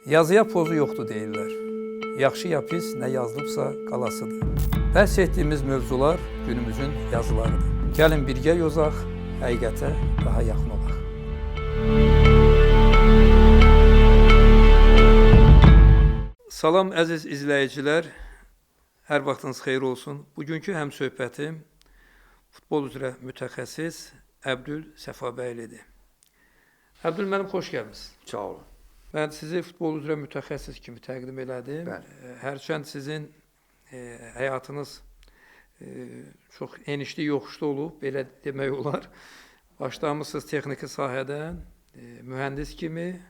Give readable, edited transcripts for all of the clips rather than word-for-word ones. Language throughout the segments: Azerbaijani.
Yazıya pozu yoxdur deyirlər. Yaxşı ya pis, nə yazılıbsa qalasıdır. Bəhs etdiyimiz mövzular günümüzün yazılarıdır. Gəlin birgə yozaq, həqiqətə daha yaxın olaq. Salam əziz izləyicilər, hər vaxtınız xeyir olsun. Bugünkü həmsöhbətim futbol üzrə mütəxəssis Əbdül Səfabəylidir. Əbdül müəllim, xoş gəlmisiniz. Sağ olun. Mən sizi futbol üzrə mütəxəssis kimi təqdim elədim. Hərçənd sizin həyatınız çox enişli yoxuşda olub, belə demək olar. Başlamışsınız texniki sahədən, mühəndis kimi.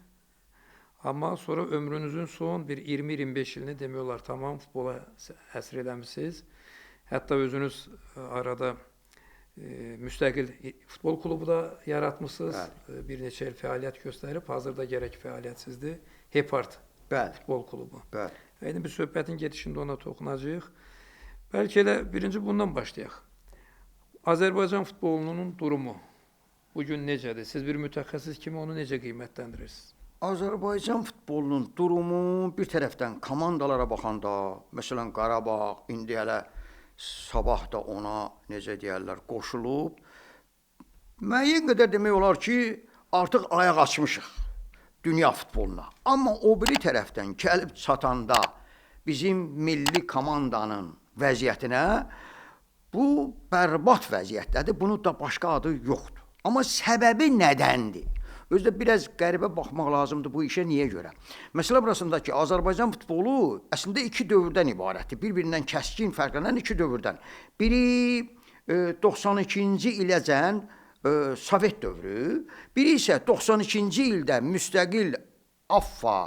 Amma sonra ömrünüzün son bir 20-25 ilini demək olar tamam futbola həsr eləmişsiniz. Hətta özünüz arada müstəqil futbol klubu da yaratmışsınız. Bir neçə il fəaliyyət göstərib, hazırda gərək fəaliyyətsizdir. Hepart futbol klubu. Yəni bir söhbətin gedişində ona toxunacağıq. Bəlkə elə birinci bundan başlayaq. Azərbaycan futbolunun durumu bugün necədir? Siz bir mütəxəssis kimi onu necə qiymətləndirirsiniz? Azərbaycan futbolunun durumu bir tərəfdən komandalara baxanda, məsələn Qarabağ, indi hələ sabah da ona necə deyərlər qoşulub. Müəyyən qədər demək olar ki, artıq ayaq açmışıq dünya futboluna. Amma o biri tərəfdən gəlib çatanda bizim milli komandanın vəziyyətinə bu bərbad vəziyyətdədir. Bunun da başqa adı yoxdur. Amma səbəbi nədəndir? Özdə biraz qəribə baxmaq lazımdır bu işə niyə görə? Məsələ burasında ki, Azərbaycan futbolu əslində iki dövrdən ibarətdir. Bir-birindən kəskin fərqlənən iki dövrdən. Biri 92-ci iləcən Sovet dövrü, biri isə 92-ci ildə müstəqil AFFA,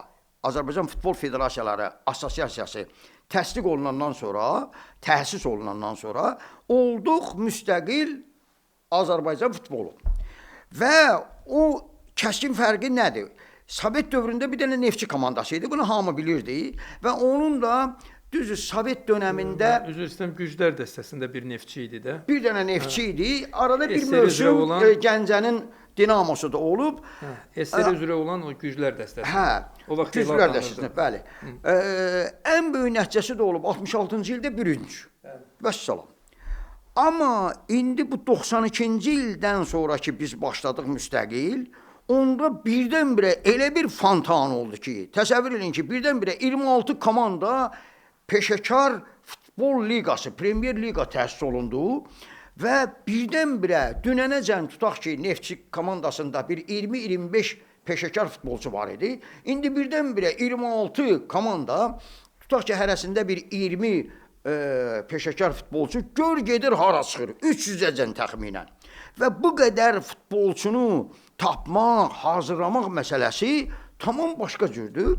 Azərbaycan Futbol Federasiyaları Assosiasiyası təsdiq olunandan sonra, təsis olunandan sonra olduq müstəqil Azərbaycan futbolu. Və o kəskin fərqi nədir? Sovet dövründə bir dənə Neftçi komandası idi, bunu hamı bilirdi və onun da düzdür Sovet dövründə üzr istəyirəm, Güclər dəstəsində bir Neftçi idi də. Bir dənə Neftçi idi. Arada bir mövsüm Gəncənin Dinamosu da olub. SSR üzrə olan o Güclər dəstəsi. Hə. Güclər dəstəsi, bəli. Ən böyük nəticəsi də olub 66-cı ildə bürünc. Vəssalam. Amma indi bu 92-ci ildən sonraki biz başladıq müstəqil. Onda birdən-birə elə bir fantan oldu ki, təsəvvür edin ki, birdən-birə 26 komanda Peşəkar Futbol Liqası, Premier Liqa təsis olundu və birdən-birə dünənəcən tutaq ki, Neftçi komandasında bir 20-25 peşəkar futbolçu var idi. İndi birdən-birə 26 komanda, tutaq ki, hərəsində bir 20 peşəkar futbolçu gör gedir hara çıxır, 300-əcən təxminən. Və bu qədər futbolçunu tapmaq, hazırlamaq məsələsi tamam başqa cürdür.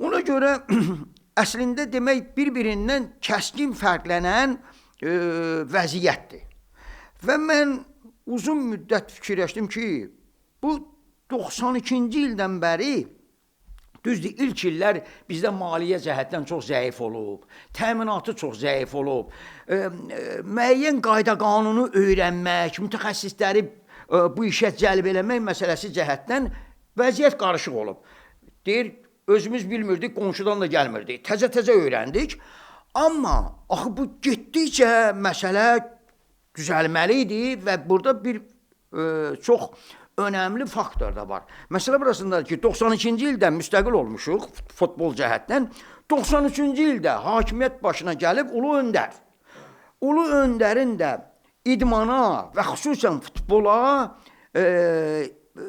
Ona görə əslində demək bir-birindən kəskin fərqlənən vəziyyətdir. Və mən uzun müddət fikirləşdim ki, bu 92-ci ildən bəri düzdür, ilk illər bizdə maliyyə cəhətdən çox zəif olub, təminatı çox zəif olub, müəyyən qayda qanunu öyrənmək, mütəxəssisləri bu işə cəlb eləmək məsələsi cəhətdən vəziyyət qarışıq olub. Deyir, özümüz bilmirdik, qonşudan da gəlmirdik, təzə-təzə öyrəndik. Amma axı bu getdikcə məsələ düzəlməli idi və burada bir çox önəmli faktor da var. Məsələ burasındadır ki, 92-ci ildə müstəqil olmuşuq futbol cəhətdən. 93-cü ildə hakimiyyət başına gəlib Ulu Öndər. Ulu Öndərin də idmana və xüsusən futbola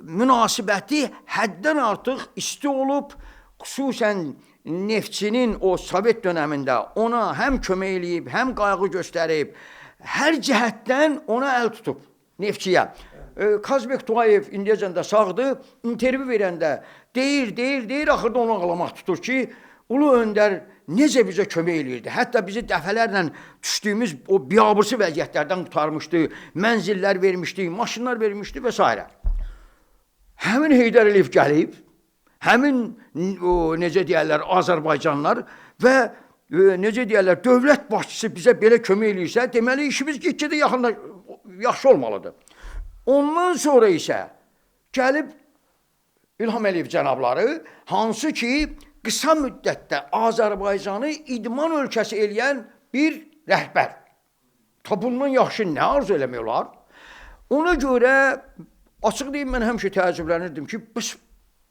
münasibəti həddən artıq isti olub, xüsusən Neftçinin o Sovet dönəmində ona həm kömək eləyib, həm qayğı göstərib, hər cəhətdən ona əl tutub Neftçiyə. Kazbek Tuayev indiyəcən də sağdır, intervyu verəndə deyir, axırda onu ağlamaq tutur ki, Ulu Öndər necə bizə kömək eləyirdi. Hətta bizi dəfələrlə düşdüyümüz o biabırsı vəziyyətlərdən qurtarmışdı, mənzillər vermişdi, maşınlar vermişdi və s. Həmin Heydər Əliyev gəlib, həmin necə deyərlər Azərbaycanlar və necə deyərlər dövlət başçısı bizə belə kömək eləyirsə, deməli işimiz getcədə yaxşı olmalıdır. Ondan sonra isə gəlib İlham Əliyev cənabları, hansı ki, qısa müddətdə Azərbaycanı idman ölkəsi eləyən bir rəhbər. Bundan yaxşı nə arzu eləmək olar? Ona görə, açıq deyim, mən həmişə təəccüblənirdim ki,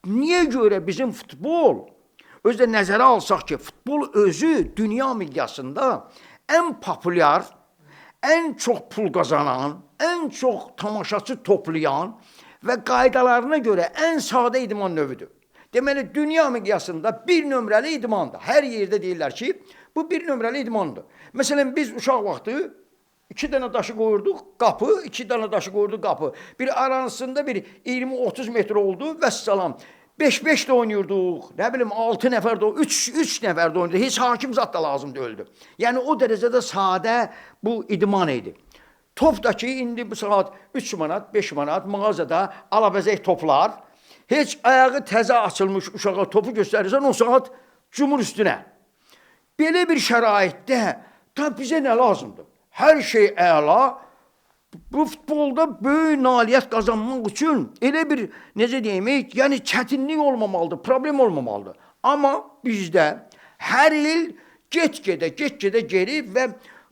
niyə görə bizim futbol, özdə nəzərə alsaq ki, futbol özü dünya miqyasında ən populyar, ən çox pul qazanan, ən çox tamaşaçı toplayan və qaydalarına görə ən sadə idman növüdür. Deməli, dünya miqyasında bir nömrəli idmandır. Hər yerdə deyirlər ki, bu bir nömrəli idmandır. Məsələn, biz uşaq vaxtı 2 dənə daşı qoyurduq, qapı, 2 dənə daşı qoyurduq, qapı. Bir arasında bir 20-30 metr oldu, vəssalam. 5-5 də oynayırdıq, nə bilim 6 nəfər də, 3 nəfər də oynayırdıq. Heç hakim zat da lazım deyildi. Yəni, o dərəcədə sadə bu idman idi. Top da ki, indi bu saat 3 manat, 5 manat mağazada alabəzək toplar. Heç ayağı təzə açılmış uşağa topu göstərirsən, o saat cumur üstünə. Belə bir şəraitdə bizə nə lazımdır? Hər şey əla, bu futbolda böyük nailiyyət qazanmaq üçün elə bir, necə deyək, yəni çətinlik olmamalıdır, problem olmamalıdır. Amma bizdə hər il get-gedə geri və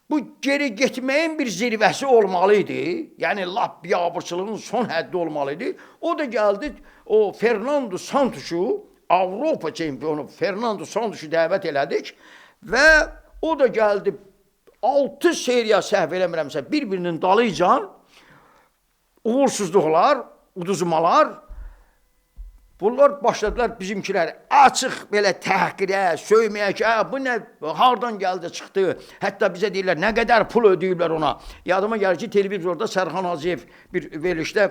bu geri getməyin bir zirvəsi olmalıydı. Yəni, lap biabırçılığın son həddi olmalıydı. O da gəldi, o Fernando Santuşu, Avropa çempionu Fernando Santuşu dəvət elədik və o da gəldi 6 seriya səhv eləmirəmsə, bir-birinin dalıcan uğursuzluqlar, uduzmalar, bunlar başladılar bizimkilər açıq belə təhqirə, söyməyə ki, bu nə, hardan gəldi, çıxdı. Hətta bizə deyirlər, nə qədər pul ödəyiblər ona. Yadıma gəlir ki, televizorda Sərxan Hacıyev bir verilişdə,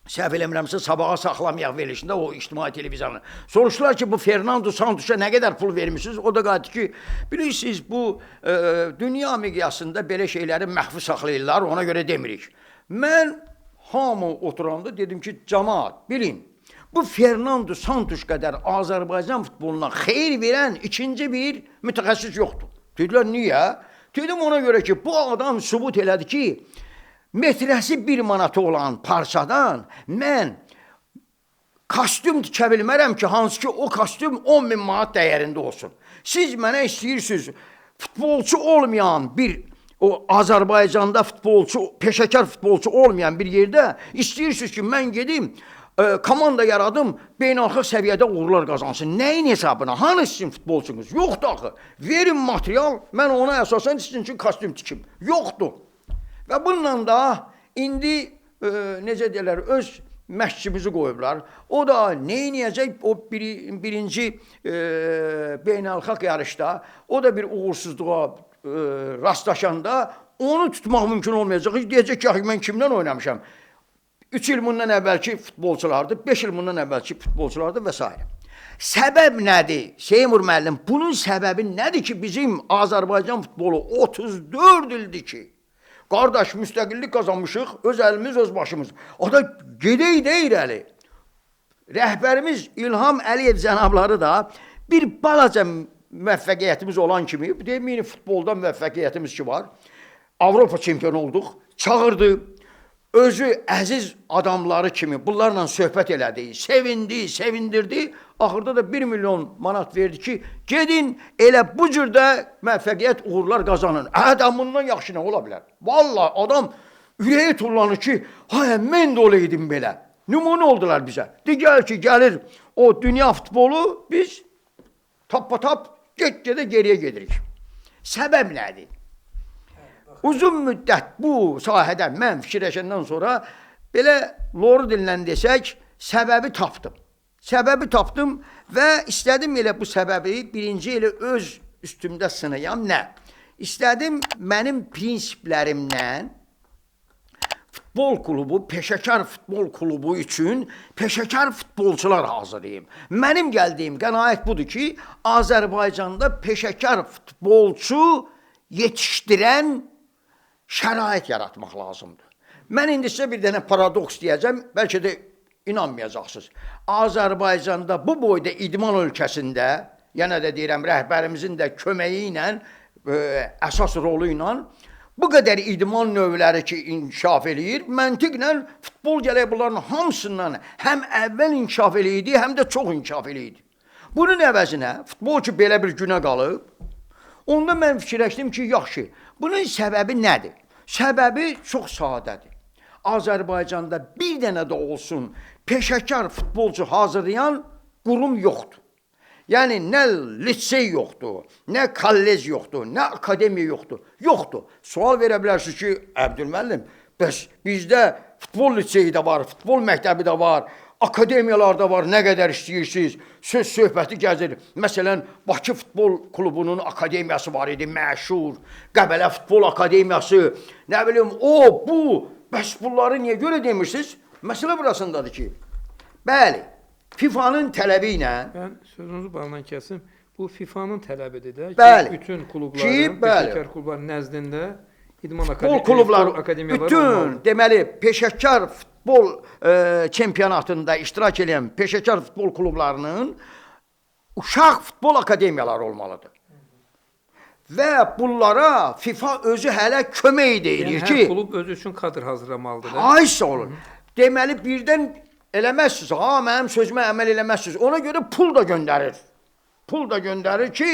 səhv eləmirəmsə, sabaha saxlamayaq verilişində o ictimai televizyonu. Soruşdular ki, bu Fernando Santuş'a nə qədər pul vermişsiniz? O da qayıtdı ki, bilirsiniz, bu dünya miqyasında belə şeyləri məxfi saxlayırlar, ona görə demirik. Mən hamı oturanda dedim ki, cəmaat, bilin, bu Fernando Santuş qədər Azərbaycan futboluna xeyir verən ikinci bir mütəxəssis yoxdur. Dedilər, niyə? Dedim ona görə ki, bu adam sübut elədi ki, metrəsi 1 manatı olan parçadan mən kostyum tikə bilmərəm ki, hansı ki, o kostyum 10.000 manat dəyərində olsun. Siz mənə istəyirsiniz, futbolçu olmayan bir, o Azərbaycanda futbolçu, peşəkar futbolçu olmayan bir yerdə istəyirsiniz ki, mən gedim, komanda yaradım, beynəlxalq səviyyədə uğurlar qazansın. Nəyin hesabına? Hanı sizin futbolçunuz? Yoxdur axı. Verin material, mən ona əsasən sizin üçün kostyum tikim. Yoxdur. Və bununla da indi, necə deyirlər, öz məşqçimizi qoyublar. O da neyniyəcək? O birinci beynəlxalq yarışda, o da bir uğursuzluğa rastlaşanda onu tutmaq mümkün olmayacaq. Deyəcək ki, mən kimdən oynamışam? 3 il bundan əvvəlki futbolçulardır, 5 il bundan əvvəlki futbolçulardır və s. Səbəb nədir? Seymur müəllim, bunun səbəbi nədir ki, bizim Azərbaycan futbolu 34 ildir ki, qardaş, müstəqillik qazanmışıq, öz əlimiz, öz başımız. O da gedək də irəli. Rəhbərimiz İlham Əliyev cənabları da bir balaca müvəffəqiyyətimiz olan kimi, deməyin futbolda müvəffəqiyyətimiz ki var, Avropa çempionu olduq, çağırdı, özü əziz adamları kimi bunlarla söhbət elədi, sevindi, sevindirdi. Axırda da 1 milyon manat verdi ki, gedin elə bu cürdə müvəffəqiyyət uğurlar qazanın. Bundan yaxşı nə ola bilər? Vallahi adam ürəyi tullanır ki, mən də olaydım belə. Nümunə oldular bizə. Digər ki, gəlir o dünya futbolu, biz tap-tap get-gedə geriyə gedirik. Səbəb nədir? Uzun müddət bu sahədə mən fikirləşəndən sonra belə loru dillə desək, səbəbi tapdım. Səbəbi tapdım və istədim elə bu səbəbi birinci elə öz üstümdə sınayam. Nə? İstədim mənim prinsiplərimdən futbol klubu, peşəkar futbol klubu üçün peşəkar futbolçular hazırlayım. Mənim gəldiyim qənaət budur ki, Azərbaycanda peşəkar futbolçu yetişdirən şərait yaratmaq lazımdır. Mən indi sizə bir dənə paradoks deyəcəm, bəlkə də inanmayacaqsınız. Azərbaycanda bu boyda idman ölkəsində, yenə də deyirəm, rəhbərimizin də köməyi ilə, əsas rolu ilə, bu qədər idman növləri ki, inkişaf eləyir, məntiqlə futbol gələk bunların hamısından həm əvvəl inkişaf eləyirdi, həm də çox inkişaf eləyirdi. Bunun əvəzinə, futbol ki, belə bir günə qalıb, onda mən fikirləşdim ki, yaxşı, bunun səbəbi nədir? Səbəbi çox sadədir. Azərbaycanda bir dənə də olsun peşəkar futbolcu hazırlayan qurum yoxdur. Yəni, nə lisey yoxdur, nə kollec yoxdur, nə akademiya yoxdur. Yoxdur. Sual verə bilərsiniz ki, Əbdülməllim, bəs bizdə futbol liseyi də var, futbol məktəbi də var, akademiyalarda var, nə qədər istəyirsiniz, söz söhbəti gəzir. Məsələn, Bakı Futbol Klubunun akademiyası var idi, məşhur, Qəbələ Futbol Akademiyası, nə bilim, o, bu, bəs bunları niyə görə demirsiniz? Məsələ burasındadır ki, bəli, FIFA'nın tələbi ilə... Mən sözünüzü bağlan kəsim. Bu FIFA'nın tələbidir də. Bəli. Bütün klubların, peşəkar klubların nəzdində idman akademiyaları bütün, deməli, peşəkar futbol çempionatında iştirak edən peşəkar futbol klublarının uşaq futbol akademiyaları olmalıdır. Və bunlara FIFA özü hələ kömək edir ki... Hər klub özü üçün kadr hazırlamalıdır. Ay sağ olun. Deməli, birdən eləməzsiniz, mənim sözümə əməl eləməzsiniz. Ona görə pul da göndərir. Pul da göndərir ki,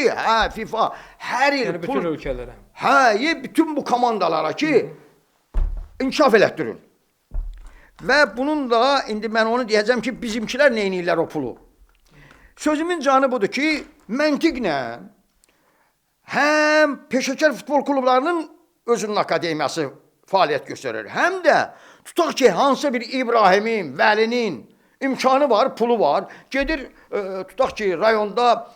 FIFA hər il yəni, pul... bütün ölkələrə. Bütün bu komandalara ki, inkişaf elətdirin. Və bunun da, indi mən onu deyəcəm ki, bizimkilər neynirlər o pulu? Sözümün canı budur ki, məntiqlə həm peşəkar futbol klublarının özünün akademiyası fəaliyyət göstərir, həm də tutaq ki, hansısa bir İbrahimin, Vəlinin imkanı var, pulu var, gedir, tutaq ki, rayonda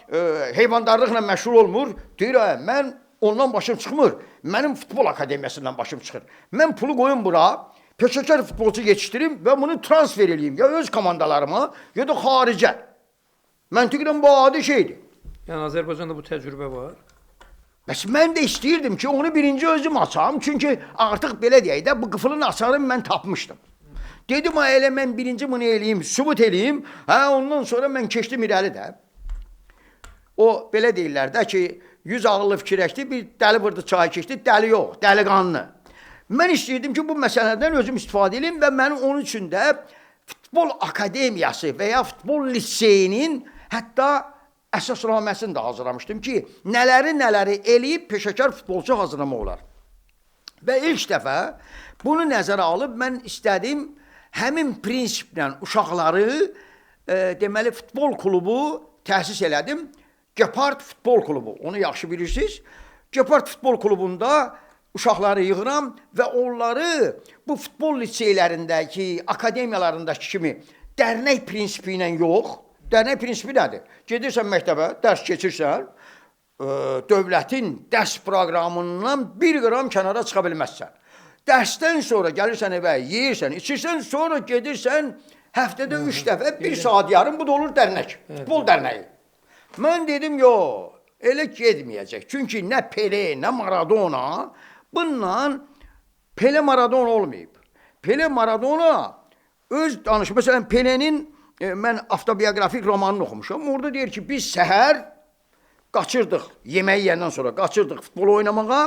heyvandarlıqla məşğul olmur, deyir, mən ondan başım çıxmır, mənim futbol akademiyasından başım çıxır. Mən pulu qoyum bura, peşəkar futbolcu yetişdirim və bunu transfer edeyim, ya öz komandalarıma, ya da xaricə. Məntiqlə bu adi şeydir. Yəni, Azərbaycanda bu təcrübə var. Bəs mən də istəyirdim ki, onu birinci özüm açam, çünki artıq belə deyək də, bu qıfılın açarını mən tapmışdım. Dedim, elə mən birinci bunu eləyim, sübut eləyim, ondan sonra mən keçdim irəli də. O, belə deyirlər də ki, 100 ağıllı fikirləşdi, bir dəli vurdu, çay keçdi, dəli yox, dəliqanlı. Mən istəyirdim ki, bu məsələdən özüm istifadə edeyim və mən onun üçün də futbol akademiyası və ya futbol liseyinin hətta əsasnaməsini də hazırlamışdım ki, nələri eləyib peşəkar futbolcu hazırlamaq olar. Və ilk dəfə bunu nəzərə alıb mən istədim həmin prinsiplə uşaqları deməli futbol klubu təsis elədim. Gepard futbol klubu, onu yaxşı bilirsiniz. Gepard futbol klubunda uşaqları yığıram və onları bu futbol liseylərindəki, akademiyalarındakı kimi dərnək prinsipi ilə yox, dərnək prinsipi nədir? Gedirsən məktəbə, dərs keçirsən, dövlətin dərs proqramından 1 qram kənara çıxa bilməzsən. Dərsdən sonra gəlirsən evə, yeyirsən, içirsən, sonra gedirsən həftədə 3 dəfə, 1 saat yarım, bu da olur dərnək, futbol dərnəyi. Mən dedim, yox, elə getməyəcək. Çünki nə Pele, nə Maradona, bununla Pele Maradona olmayıb. Pele Maradona öz danışı, məsələn, Pele'nin mən avtobiografik romanını oxumuşam. Orada deyir ki, biz səhər qaçırdıq, yeməyi yiyəndən sonra qaçırdıq futbol oynamağa.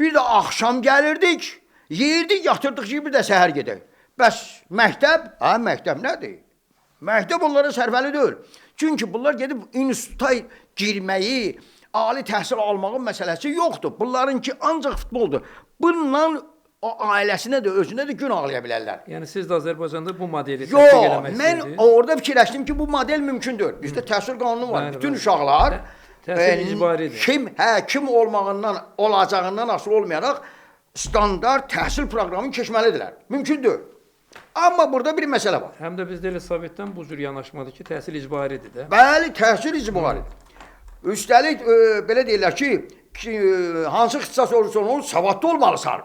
Bir də axşam gəlirdik, yeyirdik, yatırdıq ki, bir də səhər gedək. Bəs məktəb? Məktəb nədir? Məktəb onlara sərfəli deyil. Çünki bunlar gedib instituta girməyi, ali təhsil almağın məsələsi yoxdur. Bunlarınki ancaq futboldur. Bununla o ailəsinə də, özünə də gün ağlaya bilərlər. Yəni siz də Azərbaycanda bu modeli tətbiq eləmək istəyirsiniz? Mən orada fikirləşdim ki, bu model mümkün deyil. Bizdə təhsil qanunu var. Bütün uşaqlar təhsil icbaridir. Kim olmağından, olacağından asılı olmayaraq standart təhsil proqramını keçməlidirlər. Mümkün deyil. Amma burada bir məsələ var. Həm də bizdə elə Sovetdən bu cür yanaşmadır ki, təhsil icbaridir də. Bəli, təhsil icbaridir. Üstəlik, belə deyirlər ki, hansı ixtisas olursan olur, savadlı olmalısan.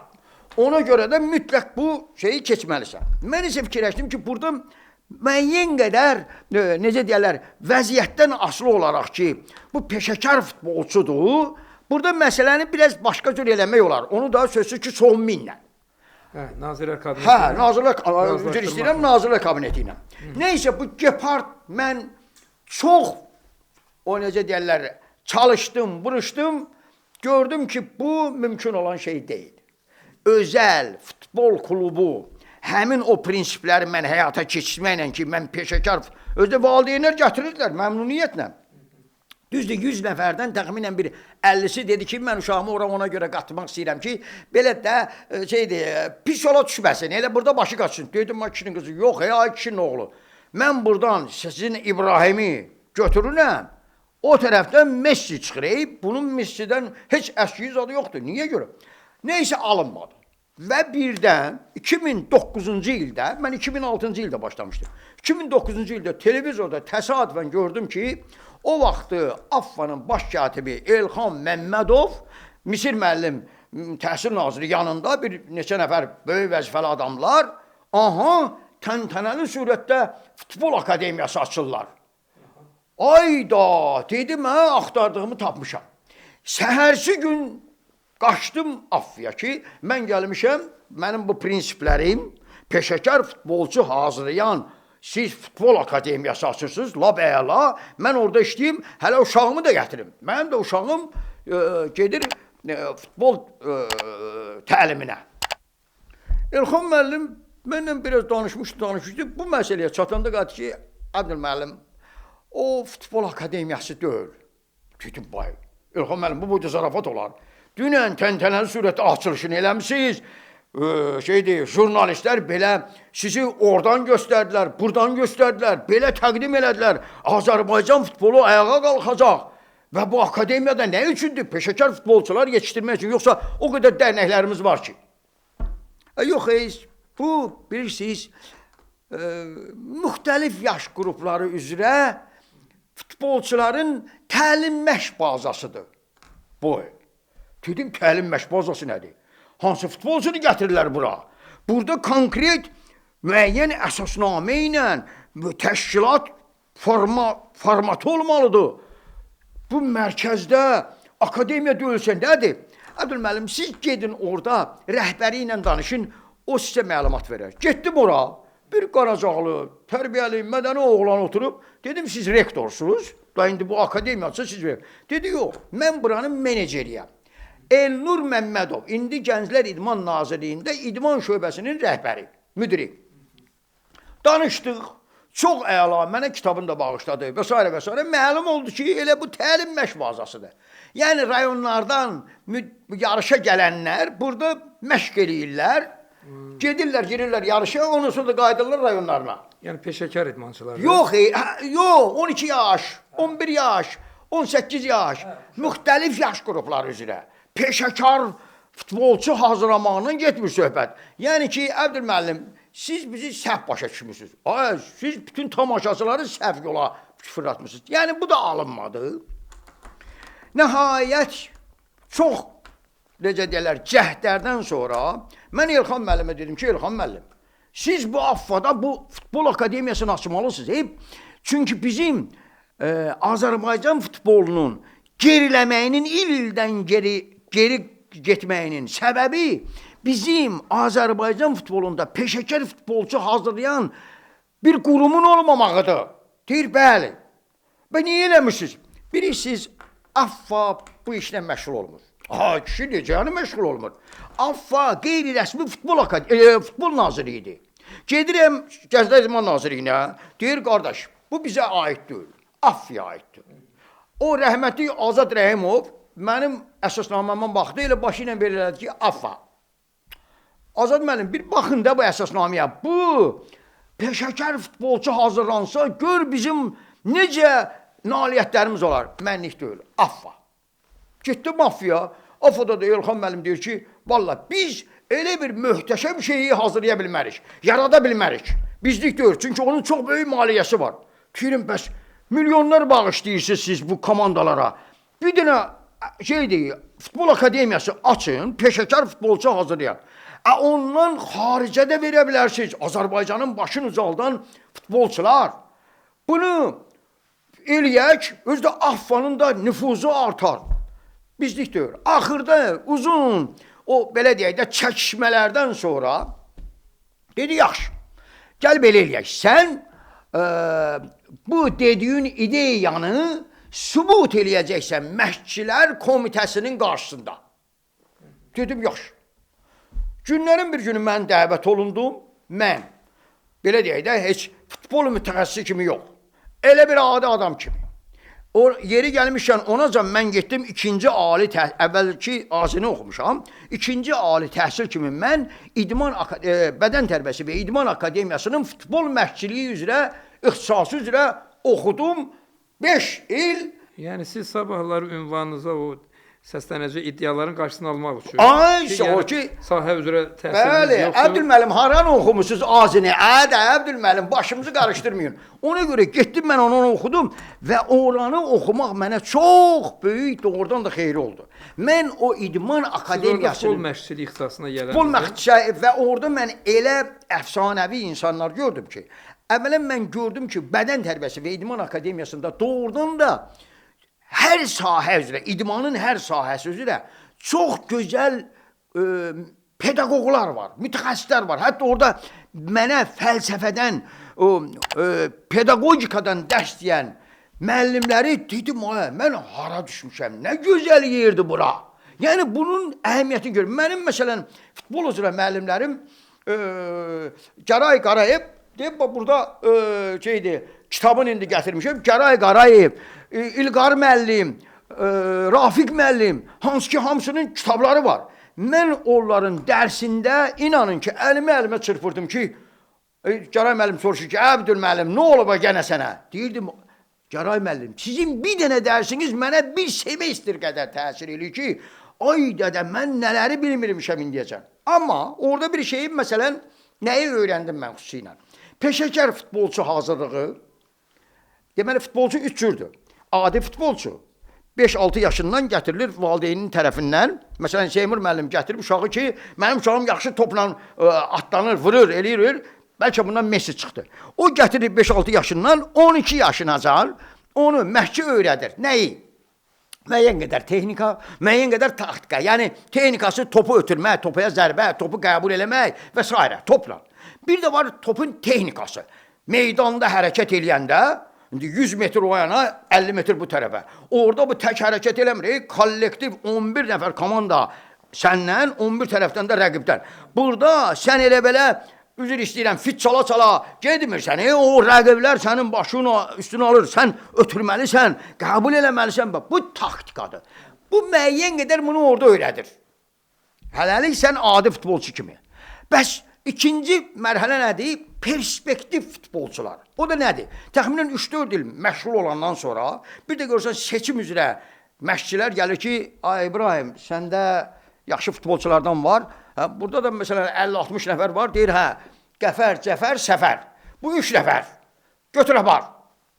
Ona görə də mütləq bu şeyi keçməlisən. Mən isə fikirləşdim ki, burada müəyyən qədər, necə deyərlər, vəziyyətdən asılı olaraq ki, bu peşəkar futbolçudur, burada məsələni biraz başqa cür eləmək olar. Onu da sözsüz ki, sonminlə. Nazirlər Kabineti. Üzr istəyirəm, Nazirlər Kabineti ilə. Neysə, bu Gepard mən çox, o necə deyərlər, çalışdım, vuruşdum, gördüm ki, bu mümkün olan şey deyil. özəl futbol klubu həmin o prinsipləri mən həyata keçirməklə ki, mən peşəkar, özdə valideynlər gətirirdilər məmnuniyyətlə. Düzdür, 100 nəfərdən təxminən bir 50'si dedi ki, mən uşağımı ona görə qatmaq istəyirəm ki, belə də pis yola düşməsin, elə burada başı qaçsın. Dedim, kişinin qızı, yox, ay kişinin oğlu. Mən buradan sizin İbrahimi götürürəm, o tərəfdən Messi çıxır. Bunun Messi'dən heç əskiyi zadı yoxdur. Niyə görə? Neysə alınmadı. Və birdən 2009-cu ildə, mən 2006-cı ildə başlamışdım. 2009-cu ildə televizorda təsadüfən gördüm ki, o vaxtı AFFA'nın baş katibi Elxan Məmmədov, Misir müəllim təhsil naziri yanında bir neçə nəfər böyük vəzifəli adamlar, təntənəli surətdə futbol akademiyası açırlar. Ayda, dedim, axtardığımı tapmışam. Səhərsi gün qaçdım AFFA ki, mən gəlmişəm, mənim bu prinsiplərim, peşəkar futbolçu hazırlayan, siz futbol akademiyası açırsınız, lab əla, mən orada işləyim, hələ uşağımı da gətirim. Mənim də uşağım gedir futbol təliminə. Elxan müəllim mənlə biraz danışmışdı. Bu məsələyə çatanda qadı ki, Abdül müəllim, o futbol akademiyası deyil. Dedim, bay, Elxan müəllim, bu boyda zarafat olar. Dünən təntənəli surətdə açılışını eləmişsiniz. Jurnalistlər belə sizi oradan göstərdilər, buradan göstərdilər, belə təqdim elədilər. Azərbaycan futbolu ayağa qalxacaq. Və bu akademiyada nə üçündür? Peşəkar futbolçular yetişdirmək üçün. Yoxsa o qədər dərnəklərimiz var ki. Yox, bu bilirsiniz, müxtəlif yaş qrupları üzrə futbolçuların təlim məşq bazasıdır. Bu. Dedim, təlim məşq bazası nədir? Hansı futbolcunu gətirirlər bura? Burada konkret, müəyyən əsasnamə ilə təşkilat formatı olmalıdır. Bu mərkəzdə akademiya deyilsə nədir? Abdül müəllim, siz gedin orada rəhbəri ilə danışın, o sizə məlumat verər. Getdim ora, bir qaracaqlı, tərbiyəli, mədəni oğlan oturub, dedim, siz rektorsunuz, da indi bu akademiyaçı siz verir. Dedi, yox, mən buranın meneceriyəm. Elnur Məmmədov, indi Gənclər İdman Nazirliyində İdman şöbəsinin rəhbəri, müdiri. Danışdıq, çox əla, mənə kitabını da bağışladı və s. və s. Məlum oldu ki, elə bu təlim məşq bazasıdır. Yəni, rayonlardan yarışa gələnlər burada məşq eləyirlər, girirlər yarışa, ondan sonra da qayıdırlar rayonlarına. Yəni, peşəkar idmançılar. Yox, 12 yaş, 11 yaş, 18 yaş, müxtəlif yaş qrupları üzrə. Peşəkar futbolçu hazırlamağından getmir söhbət. Yəni ki, Abdül müəllim, siz bizi səhv başa düşmürsünüz. Siz bütün tamaşaçıları səhv yola fırlatmışsınız. Yəni, bu da alınmadı. Nəhayət, çox, necə deyərlər, cəhdlərdən sonra mən Elxan müəllimə dedim ki, Elxan müəllim, siz bu AFFA'da bu futbol akademiyasını açmalısınız. Çünki bizim Azərbaycan futbolunun geriləməyinin, il-ildən geri getməyinin səbəbi bizim Azərbaycan futbolunda peşəkar futbolçu hazırlayan bir qurumun olmamağıdır. Deyir, bəli. Və niyə eləmişsiniz? Bilirsiniz, AFFA bu işlə məşğul olmur. Kişi necəni məşğul olmur? AFFA qeyri-rəsmi futbol naziridir. Gedirəm Gənclər İdman Nazirliyinə, deyir, qardaş, bu bizə aid deyil, AFFA aiddir. O rəhmətli Azad Rəhimov mənim əsasnaməmə baxdı, elə başı ilə verirlədi ki, AFFA. Azad müəllim, bir baxın da bu əsasnaməyə. Bu peşəkar futbolçu hazırlansa, gör bizim necə nailiyyətlərimiz olar. Mənlik deyil, AFFA. Getdim AFFA'ya, AFFA'da da Elxan müəllim deyir ki, valla biz elə bir möhtəşəm şeyi hazırlaya bilmərik, yarada bilmərik. Bizlik deyir, çünki onun çox böyük maliyyəsi var. Deyirəm, bəs milyonlar bağışlayırsınız siz bu komandalara. Bir dənə futbol akademiyası açın, peşəkar futbolçu hazırlayan. Ondan xaricə də verə bilərsiniz. Azərbaycanın başını ucaldan futbolçular. Bunu eləyək, özdə AFFA'nın da nüfuzu artar. Bizlik deyir. Axırda uzun, o belə deyək də çəkişmələrdən sonra dedi, yaxşı, gəl belə eləyək. Sən bu dediyin ideyanı sübut eləyəcəksən Məşqçilər Komitəsinin qarşısında. Dedim, yaxşı. Günlərin bir günü mən dəvət olundum. Mən, belə deyək də, heç futbol mütəxəssisi kimi yox. Elə bir adi adam kimi. O yeri gəlmişkən onacan mən getdim ikinci ali təhsil, əvvəlki azini oxumuşam. İkinci ali təhsil kimi mən Bədən Tərbiyəsi və İdman Akademiyasının futbol məşqçiliyi üzrə, ixtisası üzrə oxudum 5 il. Yəni siz sabahları ünvanınıza o səslənəcək iddiaların qarşısını almaq üçün. Ay, o ki, sahə üzrə təhsiliniz bəli, yoxdur. Əbdülməlim haran oxumusunuz azini? Əbdülməlim başımızı qarışdırmayın. Ona görə getdim mən onu oxudum və oranı oxumaq mənə çox böyük doğrudan da xeyri oldu. Mən o İdman Akademiyasının futbol məşqçiliyi ixtisasına gələndə futbol məşqçiliyi və orada mən elə əfsanəvi insanlar gördüm ki, əvvələn mən gördüm ki, Bədən Tərbiyəsi və İdman Akademiyasında doğrudan da hər sahə üzrə, idmanın hər sahəsi üzrə çox gözəl pedaqoqlar var, mütəxəssislər var. Hətta orada mənə fəlsəfədən, pedaqogikadan dərs deyən müəllimləri dedim, mən hara düşmüşəm, nə gözəl yerdir bura. Yəni bunun əhəmiyyətini görürüm. Mənim məsələn futbol üzrə müəllimlərim Gəray Qarayev, deyib burada kitabını indi gətirmişəm. Gəray Qarayev, İlqar müəllim, Rafiq müəllim, hansı ki hamısının kitabları var. Mən onların dərsində inanın ki, əlimə çırpırdım ki, Gəray müəllim soruşur ki, Əbdülməlim, nə olub gənə sənə? Deyirdim, Gəray müəllim, sizin bir dənə dərsiniz mənə bir semestr qədər təsir edir ki, ay dədə, mən nələri bilmirmişəm indiyəcəm. Amma orada bir şeyi, məsələn, nəyi öyrəndim mən xüsusilə? Peşəkar futbolçu hazırlığı, deməli, futbolçu 3 cürdür. Adi futbolçu 5-6 yaşından gətirilir valideynin tərəfindən. Məsələn, Seymur müəllim gətirib uşağı ki, mənim uşağım yaxşı topla atlanır, vurur, eləyir. Bəlkə bundan Messi çıxdı. O gətirib 5-6 yaşından 12 yaşınacan onu məşqçi öyrədir. Nəyi? Müəyyən qədər texnika, müəyyən qədər taktika. Yəni, texnikası topu ötürmək, topuya zərbə, topu qəbul eləmək və s. topla. Bir də var topun texnikası. Meydanda hərəkət eləyəndə, 100 metr o yana, 50 metr bu tərəfə. Orada bu tək hərəkət eləmir, kollektiv 11 nəfər komanda səndən, 11 tərəfdən də rəqibdən. Burada sən elə belə, üzr istəyirəm, fit çala-çala gedmirsən, o rəqiblər sənin başını üstünə alır, sən ötürməlisən, qəbul eləməlisən. Bu taktikadır. Bu müəyyən qədər bunu orada öyrədir. Hələlik sən adi futbolçu kimi. Bəs İkinci mərhələ nədir? Perspektiv futbolçular. O da nədir? Təxminən 3-4 il məşğul olandan sonra bir də görürsən seçim üzrə məşqçilər gəlir ki, ay İbrahim, səndə yaxşı futbolçulardan var. Burada da məsələn 50-60 nəfər var. Deyir, Qəfər, Cəfər, Səfər. Bu 3 nəfər. Götür apar.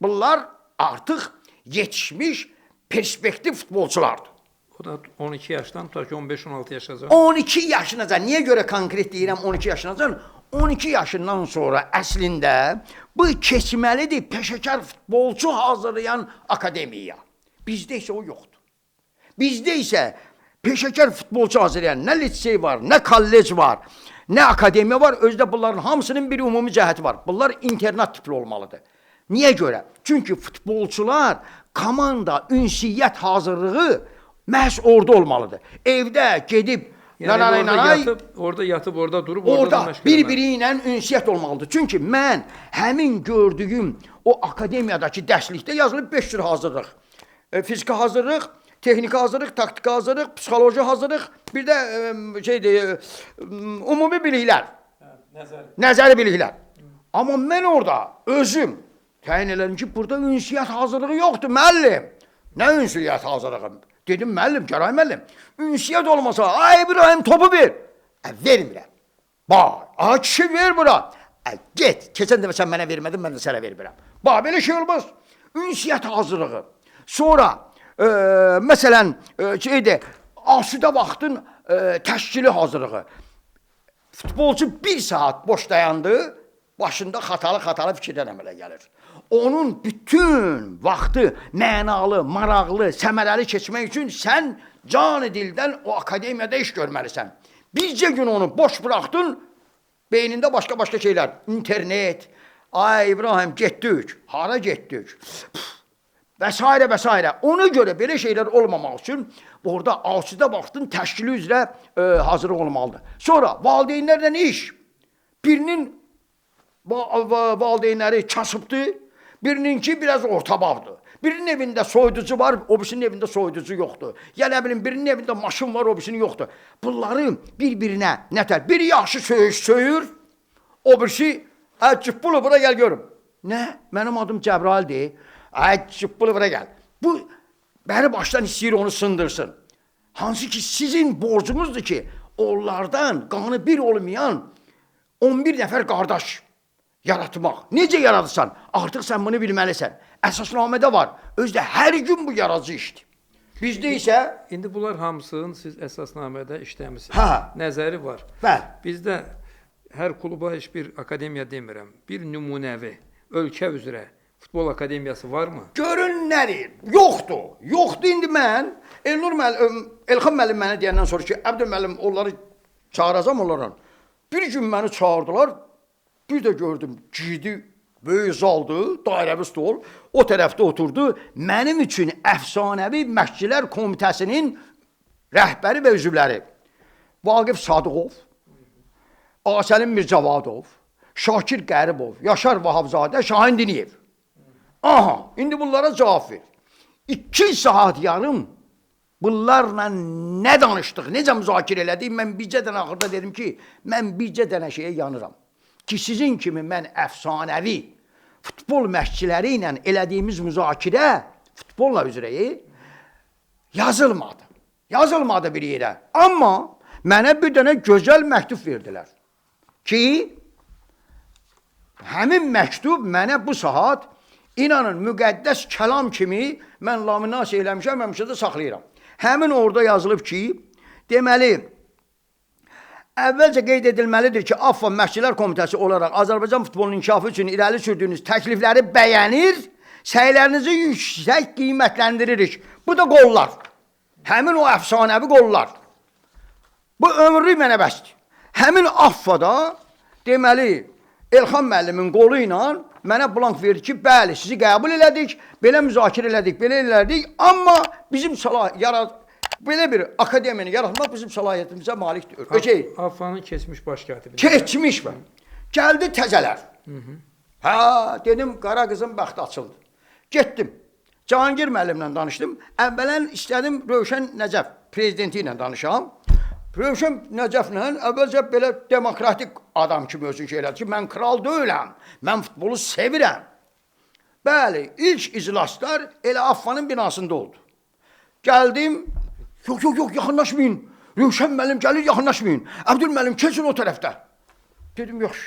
Bunlar artıq yetişmiş perspektiv futbolçulardır. O da 12 yaşdan tutar ki 15-16 yaşacan. 12 yaşınacan. Niyə görə konkret deyirəm 12 yaşınacan? 12 yaşından sonra əslində bu keçməlidir peşəkar futbolçu hazırlayan akademiya. Bizdə isə o yoxdur. Bizdə isə peşəkar futbolçu hazırlayan nə lisey var, nə kollec var, nə akademiya var. Özdə bunların hamısının bir ümumi cəhəti var. Bunlar internat tipli olmalıdır. Niyə görə? Çünki futbolçular komanda, ünsiyyət hazırlığı məhz orada olmalıdır. Evdə gedib orada yatıb, orada durub, orada bir-biri ilə ünsiyyət olmalıdır. Çünki mən həmin gördüyüm o akademiyadakı dərslikdə yazılıb 5 cür hazırlıq. Fiziki hazırlıq, texniki hazırlıq, taktiki hazırlıq, psixoloji hazırlıq, bir də ümumi biliklər. Nəzəri biliklər. Amma mən orada özüm təyin elədim ki, burada ünsiyyət hazırlığı yoxdur, müəllim. Nə ünsiyyət hazırlığı? Dedim, müəllim, Gəray müəllim, ünsiyyət olmasa, ay İbrahim topu ver. Vermirəm. Bax, kişi ver bura. Get, keçən dəfə sən mənə vermədin, mən də sənə vermirəm. Bax, belə şey olmaz. Ünsiyyət hazırlığı. Sonra, məsələn, asudə vaxtın təşkili hazırlığı. Futbolçu 1 saat boş dayandı, başında xatalı fikirdən əmələ gəlir. Onun bütün vaxtı mənalı, maraqlı, səmərəli keçmək üçün sən canı dildən o akademiyada iş görməlisən. Bircə gün onu boş bıraxdın, beynində başqa şeylər, internet, ay İbrahim getdik, hara getdik? və s. və s. Ona görə belə şeylər olmamaq üçün orada asudə vaxtın təşkili üzrə hazırlıq olmalıdır. Sonra valideynlərlə nə iş? Birinin valideynləri kasıbdır, birininki biraz ortababdır. Birinin evində soyuducu var, o birisinin evində soyuducu yoxdur. Ya nə bilim, birinin evində maşın var, o birisinin yoxdur. Bunları bir-birinə nətər? Biri yaxşı söyür, o birisi Cıbbılı bura gəl görüm. Nə? Mənim adım Cəbraildir. Cıbbılı bura gəl. Bu, bəni başdan istəyir onu sındırsın. Hansı ki, sizin borcunuzdur ki, onlardan qanı bir olmayan 11 nəfər qardaş yaratmaq. Necə yaradırsan? Artıq sən bunu bilməlisən. Əsasnamədə var. Özdə hər gün bu yaradıcı işdir. Bizdə isə... İndi bunlar hamısını siz əsasnamədə işləmişsiniz. Hə. Nəzəri var. Bəli. Bizdə hər kluba heç bir akademiya demirəm. Bir nümunəvi, ölkə üzrə futbol akademiyası varmı? Görün nədir? Yoxdur. Yoxdur indi mən. Elxan müəllim mənə deyəndən sonra ki, Əbdül müəllim onları çağıracam onlarla. Bir gün məni çağırdılar. Bir də gördüm, giydi, böyük zaldı, dairəvi stol. O tərəfdə oturdu. Mənim üçün əfsanəvi Məşqçilər Komitəsinin rəhbəri və üzvləri. Vaqif Sadıqov, Asəlim Mircavadov, Şakir Qəribov, Yaşar Vahabzadə, Şahin Diniyev. Aha, indi bunlara cavab ver. 2 saat yarım bunlarla nə danışdıq, necə müzakirə elədik? Mən bircə dənə axırda dedim ki, mən bircə dənə şeyə yanıram. Ki sizin kimi mən əfsanəvi futbol məşqçiləri ilə elədiyimiz müzakirə futbolla üzrə yazılmadı. Yazılmadı bir yerə. Amma mənə bir dənə gözəl məktub verdilər. Ki, həmin məktub mənə bu saat inanın müqəddəs kəlam kimi mən laminasiya eləmişəm, həmişə də saxlayıram. Həmin orada yazılıb ki, deməli, əvvəlcə qeyd edilməlidir ki, AFFA Məşqçilər Komitəsi olaraq Azərbaycan futbolunun inkişafı üçün irəli sürdüyünüz təklifləri bəyənir, səylərinizi yüksək qiymətləndiririk. Bu da qollar. Həmin o əfsanəvi qollar. Bu ömürlük mənə bəsdir. Həmin AFFA-da deməli, Elxan müəllimin qolu ilə mənə blank verir ki, bəli, sizi qəbul elədik, belə müzakirə elədik, belə elədik, amma bizim belə bir akademiyanı yaratmaq bizim səlahiyyətimizə malikdir. AFFA-nın keçmiş baş katibi. Keçmiş mi? Gəldi təzələr. Hə, dedim, qara qızın bəxti açıldı. Getdim. Cahangir müəllimlə danışdım. Əvvələn istədim Rövşən Nəcəf prezidenti ilə danışam. Rövşən Nəcəflə əvvəlcə belə demokratik adam kimi özün şey elədi ki, mən kral deyiləm, mən futbolu sevirəm. Bəli, ilk iclaslar elə AFFA-nın binasında oldu. Gəldim, yox, yaxınlaşmayın. Rövşən müəllim gəlir, yaxınlaşmayın. Əbdül müəllim, keçin o tərəfdə. Dedim, yox.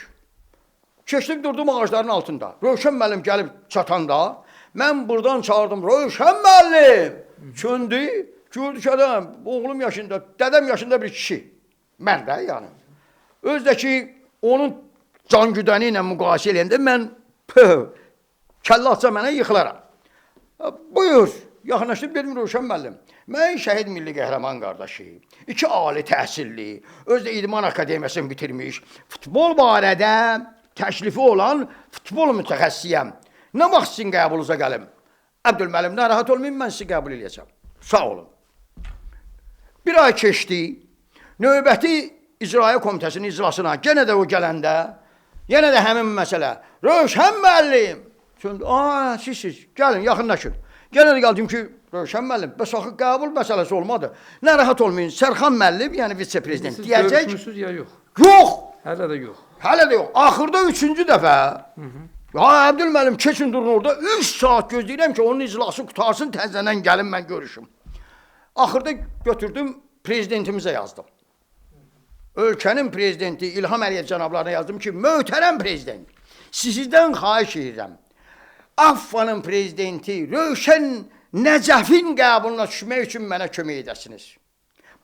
Keçdim, durdum ağacların altında. Rövşən müəllim gəlib çatanda, mən buradan çağırdım, Rövşən müəllim. Çöndü, gördü ki, adam, oğlum yaşında, dədəm yaşında bir kişi. Mən də, yəni. Özdəki, onun can güdəni ilə müqayisə eləyəndə, mən, kəllə atsa mənə yıxılaram. Buyur. Yaxınlaşdım, dedim, Rövşən müəllim, mən şəhid milli qəhrəman qardaşıyım, 2 ali təhsilli, özdə İdman Akademiyasını bitirmiş, futbol barədə təklifi olan futbol mütəxəssisiyəm. Nə vaxt sizin qəbulunuza gəlim? Əbdül müəllim, narahat olmayın, mən sizi qəbul edəcəm. Sağ olun. Bir ay keçdi, növbəti İcraiyyə Komitəsinin iclasına, yenə də o gələndə, yenə də həmin məsələ, Rövşən müəllim, siz, gəlin, yaxınlaşın. Yenə də gəldim ki, Rövşən müəllim, bəs axı qəbul məsələsi olmadı. Narahat olmayın, Sərxan müəllim, yəni vitse-prezident deyəcək. Siz görüşmüsünüz ya yox? Yox! Hələ də yox. Hələ də yox. Axırda 3-cü dəfə, Əbdül müəllim, keçin durun orada, 3 saat gözləyirəm ki, onun iclası qutarsın, təzədən gəlin, mən görüşüm. Axırda götürdüm, prezidentimizə yazdım. Ölkənin prezidenti İlham Əliyev cənablarına yazdım ki, möhtərəm prezident, sizdən xahiş edirəm. AFFA-nın prezidenti Rövşən Nəcəfin qəbuluna düşmək üçün mənə kömək edəsiniz.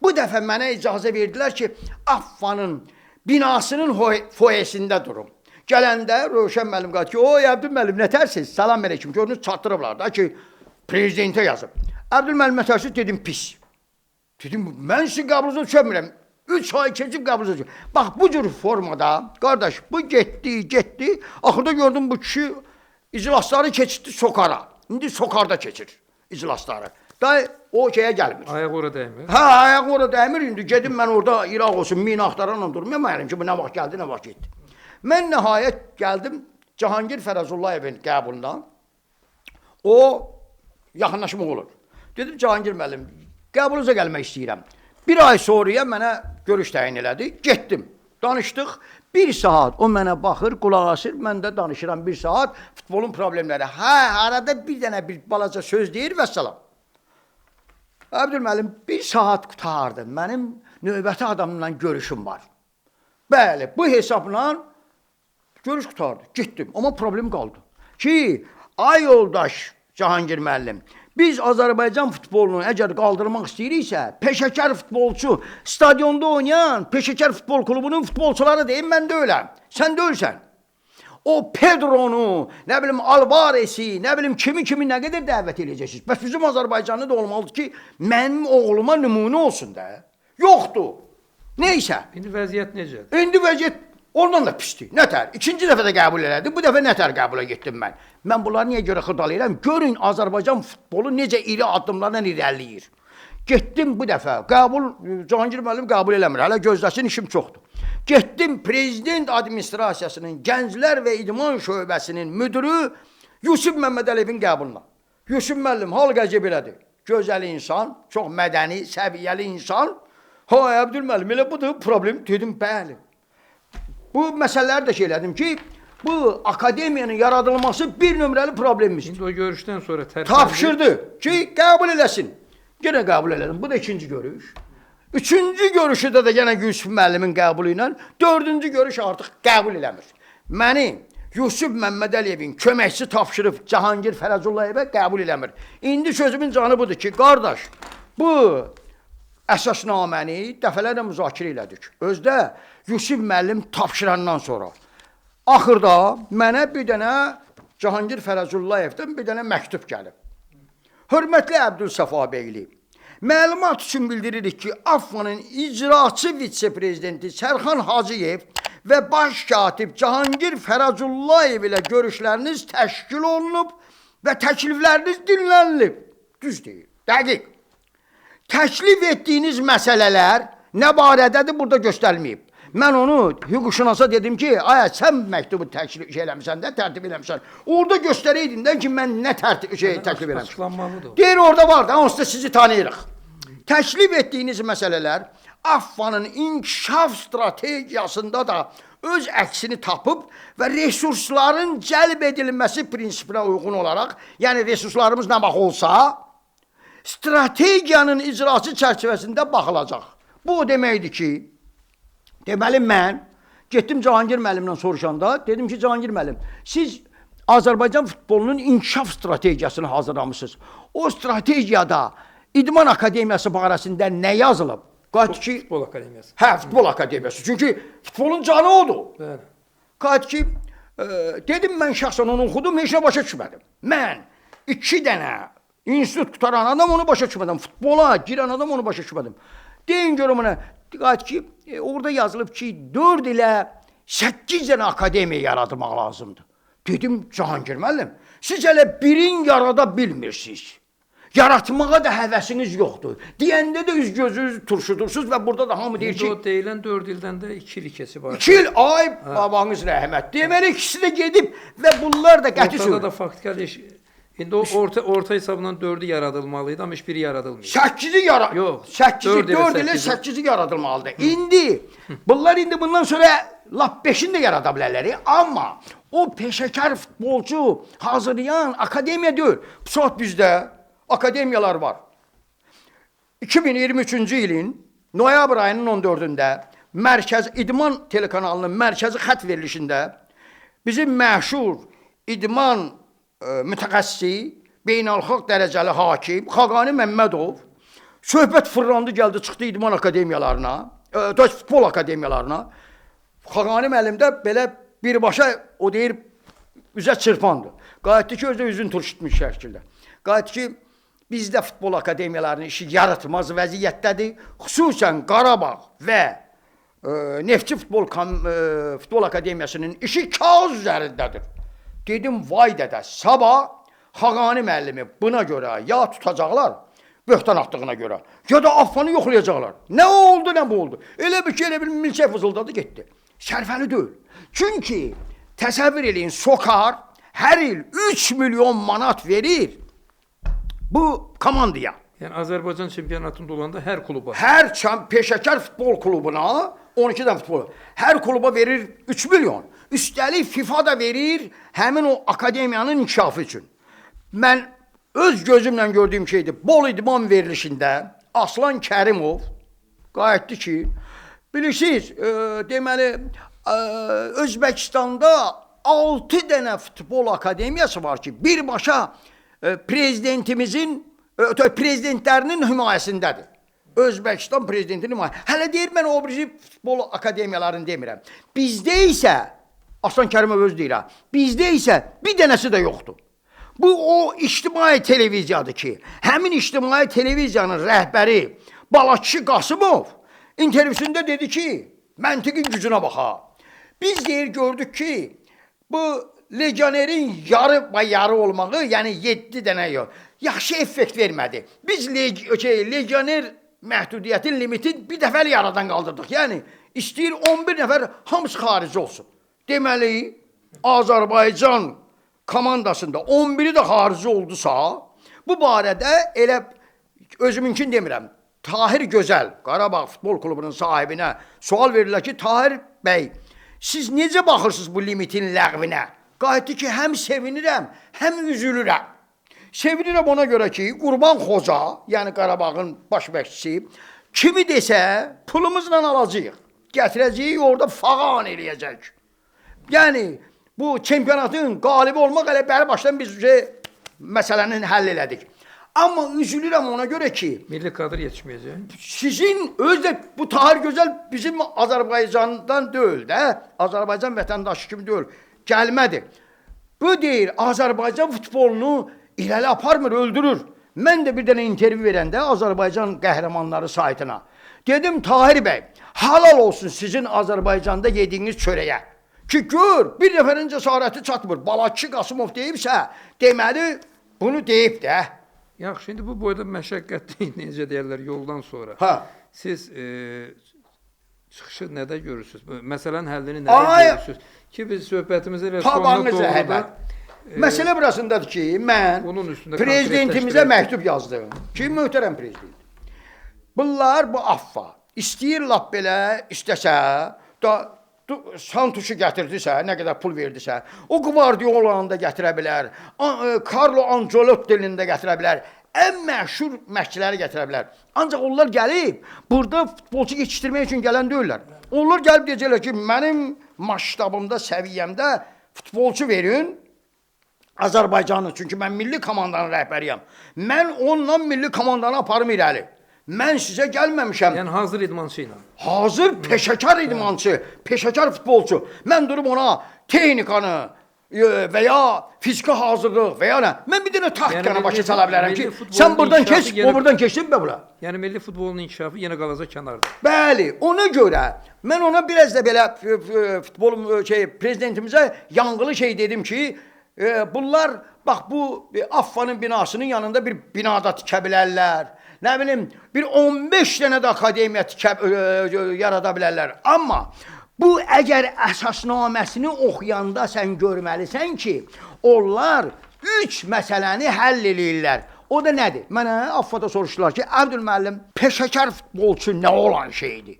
Bu dəfə mənə icazə verdilər ki, AFFA-nın binasının foyesində durum. Gələndə Rövşən müəllim qaldı ki, oy Əbdül müəllim, nətərsiniz? Salam əleykum, görünüz çatdırıblar da ki, prezidentə yazıb. Əbdül müəllim nətərsiniz? Dedim, pis. Dedim, mən sizin qəbulunuza düşəmirəm. 3 ay keçib qəbulunuza düşəm. Bax, bu cür formada, qardaş, bu getdi. Axırda gördüm bu kişi iclasları keçdi sokağa. İndi Sokarda keçir iclasları. Da o şeyə gəlmir. Ayaq ora dəymir. Hə, ayaq ora dəymir. İndi gedim mən orada İraq olsun, mina axtaranla durmayayım ki, bu nə vaxt gəldi, nə vaxt getdi. Mən nəhayət gəldim Cahangir Fərəzullayevin qəbuluna. O yaxınlaşmaq olur. Dedim Cahangir müəllim, qəbulunuza gəlmək istəyirəm. Bir ay sonraya mənə görüş təyin elədi. Getdim. Danışdıq. Bir saat o mənə baxır, qulaq asır. Mən də danışıram bir saat. Futbolun problemləri. Hə, arada bir dənə bir balaca söz deyir və salam. Abdülməlim, bir saat qutardı. Mənim növbəti adamla görüşüm var. Bəli, bu hesabla görüş qutardı. Getdim. Amma problem qaldı. Ki, ay yoldaş Cahangir müəllim, biz Azərbaycan futbolunu əgər qaldırmaq istəyiriksə, peşəkar futbolçu, stadionda oynayan peşəkar futbol klubunun futbolçuları deyim, mən deyiləm. Sən deyilsən. O Pedronu, nə bilim Alvarezi, nə bilim kimi nə qədər dəvət edəcəksiniz. Bəs bizim Azərbaycanlı da olmalıdır ki, mənim oğluma nümunə olsun da. Yoxdur. Neysə. İndi vəziyyət necədir? İndi vəziyyət ondan da pisdir. Nətər? İkinci dəfə də qəbul elədi. Bu dəfə nətər qəbula getdim mən. Mən bunları niyə görə xırdalayıram? Görün Azərbaycan futbolu necə iri addımlarla irəliləyir. Getdim bu dəfə. Qəbul, Cahangir müəllim qəbul eləmir. Hələ gözləsin, işim çoxdur. Getdim prezident administrasiyasının gənclər və idman şöbəsinin müdürü Yusuf Məmmədəliyevin qəbuluna. Yusuf müəllim, hal qəzəb elədi. Gözəl insan, çox mədəni, səviyyəli insan. Hay Abdülmüəllim, elə budur problem. Dedim, bəli. Bu məsələləri də elədim ki, bu akademiyanın yaradılması bir nömrəli problemimizdir. İndi o görüşdən sonra tapşırdı ki, qəbul eləsin. Yenə qəbul elədim. Bu da ikinci görüş. Üçüncü görüşüdə də yenə Yusuf müəllimin qəbulu ilə, dördüncü görüş artıq qəbul eləmir. Məni Yusuf Məmmədəliyevin köməkçisi tapşırıb Cahangir Fərəzullayevə qəbul eləmir. İndi sözümün canı budur ki, qardaş, bu əsasnaməni dəfələrlə müzakirə elədik. Özdə Yusuf müəllim tapşırandan sonra. Axırda mənə bir dənə Cahangir Fərəzullayevdən bir dənə məktub gəlib. Hörmətli Əbdülsəfa bəyli, məlumat üçün bildiririk ki, Afqanın icraçı vitse-prezidenti Sərxan Hacıyev və baş katib Cahangir Fərəzullayev ilə görüşləriniz təşkil olunub və təklifləriniz dinlənilib. Düz deyil, dəqiq. Təklif etdiyiniz məsələlər nə barədədir burada göstərilməyib. Mən onu hüquqşünasa dedim ki, aya sən məktubu təklif eləmişsən də, tərtib eləmişsən. Orada göstərəydin də ki, mən nə təklif eləmişəm. Açıqlanmalıdır. Deyir, orada var da, onsuz da sizi tanıyırıq. Təklif etdiyiniz məsələlər Afqanın inkişaf strategiyasında da öz əksini tapıb və resursların cəlb edilməsi prinsipinə uyğun olaraq, yəni resurslarımız nə bax olsa, strategiyanın icrası çərçivəsində baxılacaq. Bu o deməkdir ki, deməli mən getdim Cahangir müəllimlə soruşanda, dedim ki, Cahangir müəllim, siz Azərbaycan futbolunun inkişaf strategiyasını hazırlamışsınız. O strategiyada İdman Akademiyası barəsində nə yazılıb? Qayıt ki, Futbol Akademiyası. Hə, Futbol Akademiyası. Çünki futbolun canı odur. Bəli. Qayıt ki, dedim mən şəxsən onu oxudum, heç nə başa düşmədim. Mən 2 dənə institut qutaran adam onu başa düşmədim. Futbola girən adam onu başa düşmədim. Deyin görüm ona, qayıt ki, orada yazılıb ki, 4 ilə 8 dənə akademiya yaratmaq lazımdır. Dedim, Cahangir müəllim, siz hələ birin yarada bilmirsiniz. Yaratmağa da həvəsiniz yoxdur. Deyəndə də üz gözünüz turşudursunuz və burada da hamı deyir ki... İndi o deyilən 4 ildən də 2 il ikisi var. 2 il, ay babanız rəhmət. Deməli, ikisi də gedib və bunlar da qəti söylür. Ortada da faktikal iş... İndi o orta hesabla 4'ü yaradılmalıydı ama hiçbiri yaradılmıyor. 8'i Yok. 4 ilə 8'i yaradılmalıdır. İndi bunlar indi bundan sonra lap 5'ini də yarada bilərlər. Amma o peşəkar futbolcu hazırlayan akademiya deyil. Bu saat bizdə akademiyalar var. 2023-cü ilin noyabr ayının 14-də Mərkəz İdman telekanalının mərkəzi xətt verilişində bizim məşhur idman mütəxəssisi, beynəlxalq dərəcəli hakim Xaqani Məmmədov söhbət fırlandı, gəldi, çıxdı idman akademiyalarına, futbol akademiyalarına. Xaqani müəllim də belə birbaşa o deyir, üzə çırpandı. Qayıtdı ki, özü üzün turşutmuş şəkildə. Qayıtdı ki, bizdə futbol akademiyalarının işi yaratmaz vəziyyətdədir. Xüsusən Qarabağ və Neftçi futbol akademiyasının işi kağız üzərindədir. Dedim, vay dədə, sabah Xaqani müəllimi buna görə ya tutacaqlar, böhtan atdığına görə, ya da Affanı yoxlayacaqlar. Nə oldu, nə bu oldu? Elə bir ki, elə bir milçək fızıldadı, getdi. Sərfəli deyil. Çünki təsəvvür eləyin, Sokar hər il 3 milyon manat verir bu komandaya. Yəni Azərbaycan çempionatında olanda hər kluba. Hər peşəkar futbol klubuna 12 dən futbol. Hər kluba verir 3 milyon. Üstəlik FIFA da verir həmin o akademiyanın inkişafı üçün. Mən öz gözümlə gördüyüm şeydir. Bol idman verilişində Aslan Kərimov qayıtdı ki, bilirsiniz, deməli Özbəkistanda 6 dənə futbol akademiyası var ki, birbaşa prezidentlərinin himayəsindədir. Özbəkistan prezidentinin himayəsində. Hələ deyir, mən o birisi futbol akademiyalarını demirəm. Bizdə isə, Aslan Kərimov öz deyirəm, bizdə isə bir dənəsi də yoxdur. Bu o ictimai televiziyadır ki, həmin ictimai televiziyanın rəhbəri Balakçı Qasımov intervyusunda dedi ki, məntiqin gücünə baxa. Biz deyir, gördük ki, bu legionerin yarı olmağı, yəni 7 dənə yox, yaxşı effekt vermədi. Biz legioner məhdudiyyətin limitini bir dəfəli yaradan qaldırdıq. Yəni, istəyir 11 nəfər hamısı xarici olsun. Deməli, Azərbaycan komandasında 11-i də xarici oldusa, bu barədə elə özümünkün demirəm, Tahir Gözəl, Qarabağ Futbol Klubunun sahibinə sual verirlər ki, Tahir bəy, siz necə baxırsınız bu limitin ləğvinə? Qayıtdı ki, həm sevinirəm, həm üzülürəm. Sevinirəm ona görə ki, Qurban Xoca, yəni Qarabağın baş məşqçisi, kimi desə pulumuzla alacağıq, gətirəcəyik, orada fağan eləyəcək. Yəni, bu çempionatın qalibi olmaq elə bəri başdan biz məsələnin həll elədik. Amma üzülürəm ona görə ki, milli kadr yetişməyəcək. Sizin özdə bu Tahir Gözəl bizim Azərbaycandan deyil də, Azərbaycan vətəndaşı kimi deyil, gəlmədi. Bu deyir, Azərbaycan futbolunu irəli aparmır, öldürür. Mən də bir dənə intervyu verəndə Azərbaycan qəhrəmanları saytına dedim, Tahir bəy, halal olsun sizin Azərbaycanda yediyiniz çörəyə. Ki gör, bir nəfərin cəsarəti çatmır. Balakçı Qasımov deyibsə, deməli bunu deyib də. Yaxşı, indi bu boyda məşəqqətli, necə deyərlər, yoldan sonra. Siz çıxışı nədə görürsünüz? Məsələnin həllini nədə görürsünüz? Ki biz söhbətimizə və sonuna doğru da... Məsələ burasındadır ki, mən prezidentimizə məktub yazdım. Ki, möhtərəm prezident. Bunlar bu affa. İstəyir lap belə, istəsə, Santuşu gətirdisə, nə qədər pul verdisə, o Guardiolanı da gətirə bilər, Carlo Ancelotti'ni də gətirə bilər, ən məşhur məşqçiləri gətirə bilər. Ancaq onlar gəlib, burada futbolçu yetişdirmək üçün gələn deyirlər. Onlar gəlib deyəcəklər ki, mənim maştabımda, səviyyəmdə futbolçu verin, Azərbaycanı, çünki mən milli komandanın rəhbəriyəm. Mən onunla milli komandanı aparım irəli. Mən sizə gəlməmişəm. Yəni hazır idmançı ilə. Hazır peşəkar idmançı, peşəkar futbolçu. Mən durub ona texnikanı və ya fiziki hazırlıq və ya nə. Mən bir dənə taktikanı başa sala bilərəm ki, sən buradan keç, o buradan keçsin mi bura? Yəni milli futbolun inkişafı yenə qalacaq kənarda. Bəli, ona görə mən ona biraz da belə futbol prezidentimizə yanğılı şey dedim ki, bunlar bax bu Affanın binasının yanında bir binada tikə bilərlər. Nə bilim, bir 15 dənə də akademiya yarada bilərlər. Amma bu əgər əsasnaməsini oxuyanda sən görməlisən ki, onlar 3 məsələni həll eləyirlər. O da nədir? Mənə Affada soruşdular ki, Əbdülmüəllim, peşəkar futbolçu nə olan şeydir?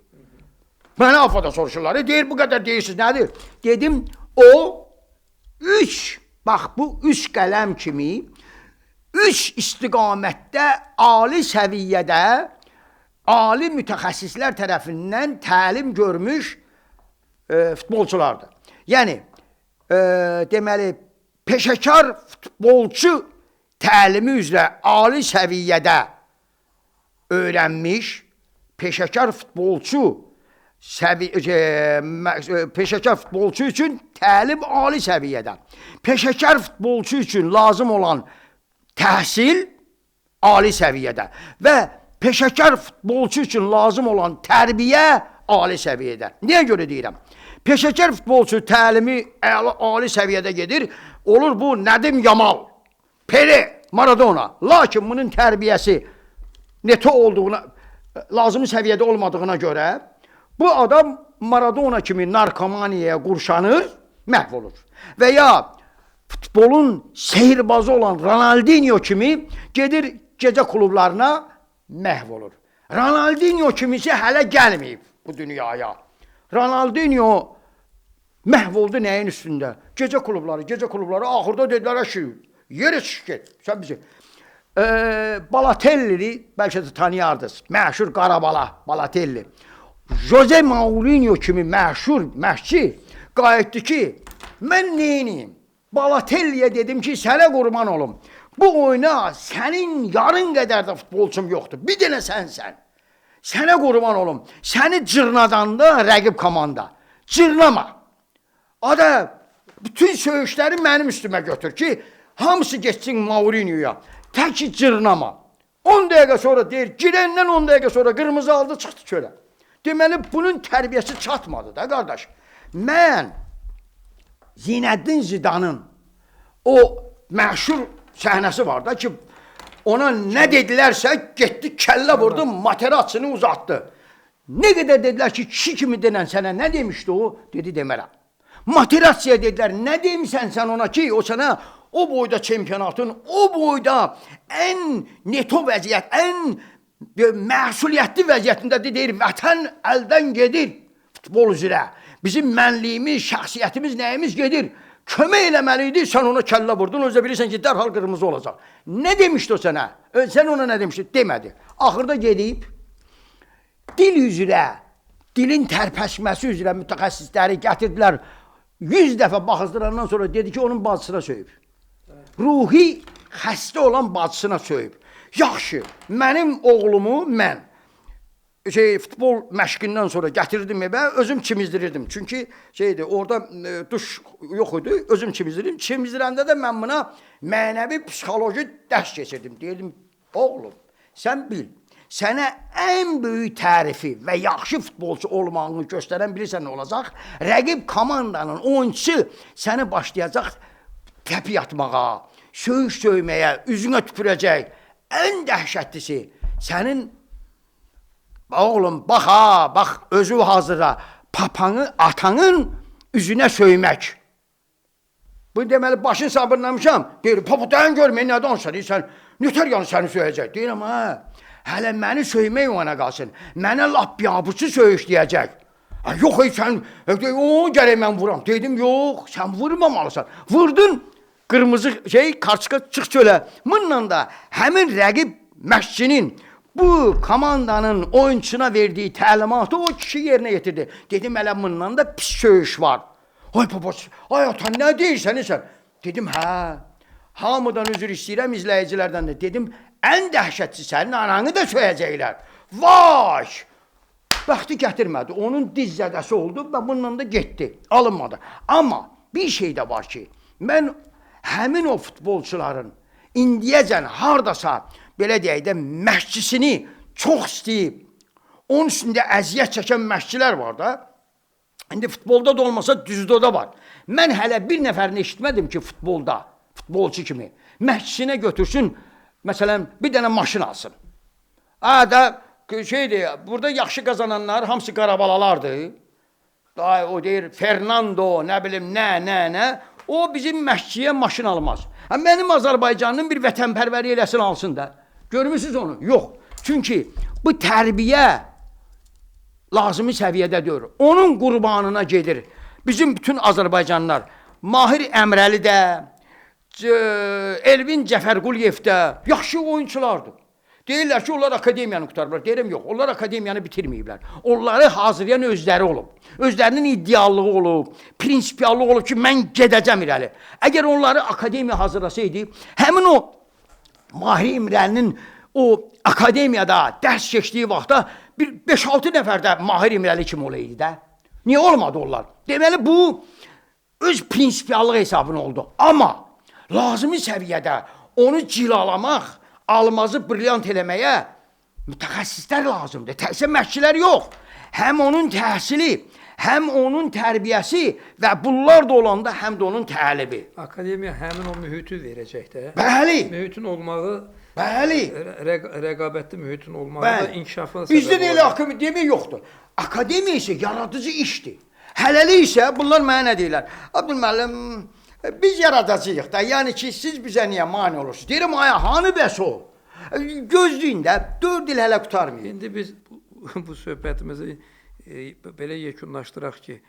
Mənə Affada soruşurlar, deyir, bu qədər deyirsiniz, nədir? Dedim, o 3, bax bu 3 qələm kimi, 3 istiqamətdə ali səviyyədə, ali mütəxəssislər tərəfindən təlim görmüş futbolçulardır. Yəni, deməli, peşəkar futbolçu təlimi üzrə ali səviyyədə öyrənmiş, peşəkar futbolçu üçün təlim ali səviyyədə, peşəkar futbolçu üçün lazım olan təhsil ali səviyyədə və peşəkar futbolçu üçün lazım olan tərbiyə ali səviyyədə. Niyə görə deyirəm? Peşəkar futbolçu təlimi ali səviyyədə gedir, olur bu Nədim Yamal. Pele, Maradona. Lakin bunun tərbiyəsi neto olduğuna, lazımi səviyyədə olmadığına görə bu adam Maradona kimi narkomaniyaya qurşanır, məhv olur. Və ya futbolun seyirbazı olan Ronaldinho kimi gedir gecə klublarına, məhv olur. Ronaldinho kimisi hələ gəlməyib bu dünyaya. Ronaldinho məhv oldu nəyin üstündə? Gecə klubları axırda dedilər ki, yerə çıx get. Sən bizi. Balatelli bəlkə də tanıyardınız. Məşhur Qarabala Balatelli. Jose Mourinho kimi məşhur məşqçi qayıtdı ki, mən neyiniyim? Balatelliyə dedim ki, sənə qurban olum. Bu oyuna sənin yarın qədər də futbolçum yoxdur. Bir dənə sənsən. Sənə qurban olum. Səni cırnadanda rəqib komanda. Cırnama. Ada bütün söyüşləri mənim üstümə götür ki, hamısı geçsin Mourinho'ya. Tək ki cırnama. 10 dəqiqə sonra deyir, girəndən 10 dəqiqə sonra qırmızı aldı, çıxdı çölə. Deməli, bunun tərbiyəsi çatmadı da, qardaş. Mən Zinəddin Zidanın o məşhur səhnəsi var da ki, ona nə dedilərsə, getdi, kəllə vurdu, materatsını uzatdı. Nə qədər dedilər ki, kişi kimi denən sənə nə demişdi o? Dedi, demərəm. Materatsiya dedilər, nə demişsən sən ona ki, o sənə o boyda çempionatın, o boyda ən neto vəziyyət, ən məsuliyyətli vəziyyətində deyir, vətən əldən gedir futbol üzrə. Bizim mənliyimiz, şəxsiyyətimiz, nəyimiz gedir. Kömək eləməliydi, sən ona kəllə vurdun, özə bilirsən ki, dərhal qırmızı olacaq. Nə demişdi o sənə? Sən ona nə demişdi? Demədi. Axırda gedib, dil üzrə, dilin tərpəşməsi üzrə mütəxəssisləri gətirdilər. 100 dəfə baxızdırandan sonra dedi ki, onun bacısına söyüb. Ruhi xəstə olan bacısına söyüb. Yaxşı, mənim oğlumu mən futbol məşqindən sonra gətirdim evə, özüm çimizdirirdim. Çünki orada duş yox idi, özüm çimizdirirdim. Çimizdirəndə də mən buna mənəvi, psixoloji dərs keçirdim. Deyirdim, oğlum, sən bil, sənə ən böyük tərifi və yaxşı futbolçu olmağını göstərən bilirsən nə olacaq? Rəqib komandanın oyunçusu səni başlayacaq təpi atmağa, söyüş söyməyə, üzünə tüpürəcək. Ən dəhşətlisi, sənin oğlum, bax ha, bax, özü hazırla, papanı atanın üzünə söymək. Bu deməli, başını sabırlamışam. Deyir, papa, dayan görməyin, nə danışsan? Deyirsən, nötər yanı səni söyləyəcək. Deyirəm, hələ məni söymək ona qalsın. Mənə lap biabıçı söyüş deyəcək. Yox, sən, o gərək mən vuram. Dedim, yox, sən vurmamalısan. Vurdun, qırmızı karçıqa çıx çölə. Bununla da həmin rəqib məşqçinin bu komandanın oyunçuna verdiyi təlimatı o kişi yerinə yetirdi. Dedim, hələ bununla da pis söyüş var. Ay baba, ay atan, nə deyirsən sən? Dedim, hə, hamıdan üzr istəyirəm izləyicilərdən də. Dedim, ən dəhşətçi sənin ananı da söyləyəcəklər. Vay! Bəxti gətirmədi, onun diz zədəsi oldu və bununla da getdi, alınmadı. Amma bir şey də var ki, mən həmin o futbolçuların indiyəcən hardasa, belə deyək də, məşqçisini çox istəyib, onun üstündə əziyyət çəkən məşqçilər var da, indi futbolda da olmasa düzdoda var. Mən hələ bir nəfərini eşitmədim ki, futbolda, futbolçu kimi, məşqçisinə götürsün, məsələn, bir dənə maşın alsın. Burada yaxşı qazananlar hamısı qarabalalardır. O deyir, Fernando, nə bilim, nə. O bizim məşqçiyə maşın almaz. Mənim Azərbaycanın bir vətənpərvəri eləsin alsın da. Görmürsünüz onu? Yox. Çünki bu tərbiyə lazımi səviyyədə deyir. Onun qurbanına gedir. Bizim bütün Azərbaycanlılar, Mahir Əmrəli də, Elvin Cəfərquliyev də yaxşı oyunçulardır. Deyirlər ki, onlar akademiyanı qutarıblar. Deyirəm, yox, onlar akademiyanı bitirməyiblər. Onları hazırlayan özləri olub. Özlərinin iddiallığı olub, prinsipiallığı olub ki, mən gedəcəm irəli. Əgər onları akademiya hazırlasaydı, həmin o Mahir İmrəlinin o akademiyada dərs keçdiyi vaxtda bir 5-6 nəfər də Mahir İmrəli kimi olaydı da. Niyə olmadı onlar? Deməli, bu öz prinsipiallıq hesabına oldu. Amma lazımi səviyyədə onu cilalamaq, almazı brilyant eləməyə mütəxəssislər lazımdır. Təhsil məşqçilər yox. Həm onun təhsili, həm onun tərbiyəsi və bunlar da olanda həm də onun təlibi. Akademiya həmin o mühiti verəcək də. Bəli. Mühitin olmağı, Bəli. rəqabətli mühitin olmağı Bəli. da inkişafına səbəb Bizdə də elə olacaq. akademiya yoxdur. Akademiya isə yaradıcı işdir. Hələlik isə bunlar mənə nə deyirlər? Abdülməllim, biz yaradacağıq da. Yəni ki, siz bizə niyə mane olursunuz? Deyirəm, ay, hanı bəs o? Gözləyin də, 4 il hələ qurtarmayın. İndi biz bu söhbətimizi belə yekunlaşdıraq ki,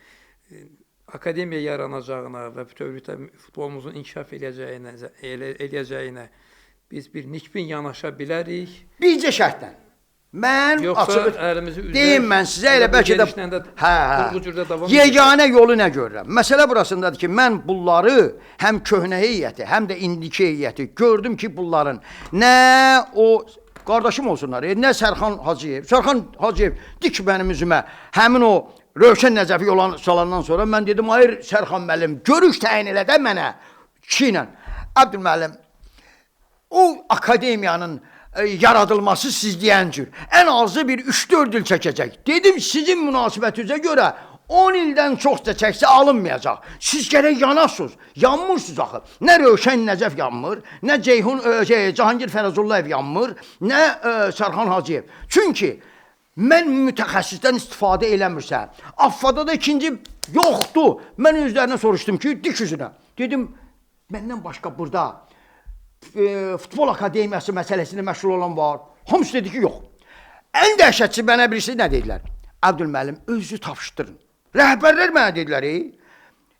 akademiya yaranacağına və bütövlükdə futbolumuzun inkişaf eləyəcəyinə biz bir nikbin yanaşa bilərik. Bircə şərtlə. Mən Yoxsa açıq əlimizi üzər. deyim mən sizə elə bəlkə də bu cürdə davam yeganə yolu nə görürəm? Məsələ burasındadır ki, mən bunları həm köhnə heyəti, həm də indiki heyəti gördüm ki, bunların nə o qardaşım olsunlar, nə Sərxan Hacıyev. Sərxan Hacıyev dik mənim üzümə həmin o Rövşən Nəcəfi olan salandan sonra mən dedim, hayır Sərxan müəllim, görüş təyin elə də mənə kişi ilə. Abdülməllim, o akademiyanın yaradılması siz deyən cür ən azı bir 3-4 il çəkəcək. Dedim, sizin münasibətinizə görə 10 ildən çox da çəksə alınmayacaq. Siz gərək yanasınız. Yanmırsınız axı. Nə Rövşən Nəcəf yanmır, nə Cahangir Fərəzullayev yanmır, nə Sərxan Hacıyev. Çünki mən mütəxəssisdən istifadə eləmirsəm. Affada da ikinci yoxdur. Mən özlərinə soruşdum ki, dik üzünə. Dedim, məndən başqa burada futbol akademiyası məsələsində məşğul olan var. Hamısı dedi ki, yox. Ən dəhşətçi mənə birisi nə dedilər? Abdülməllim, özü tapışdırın. Rəhbərlər mənə dedilər,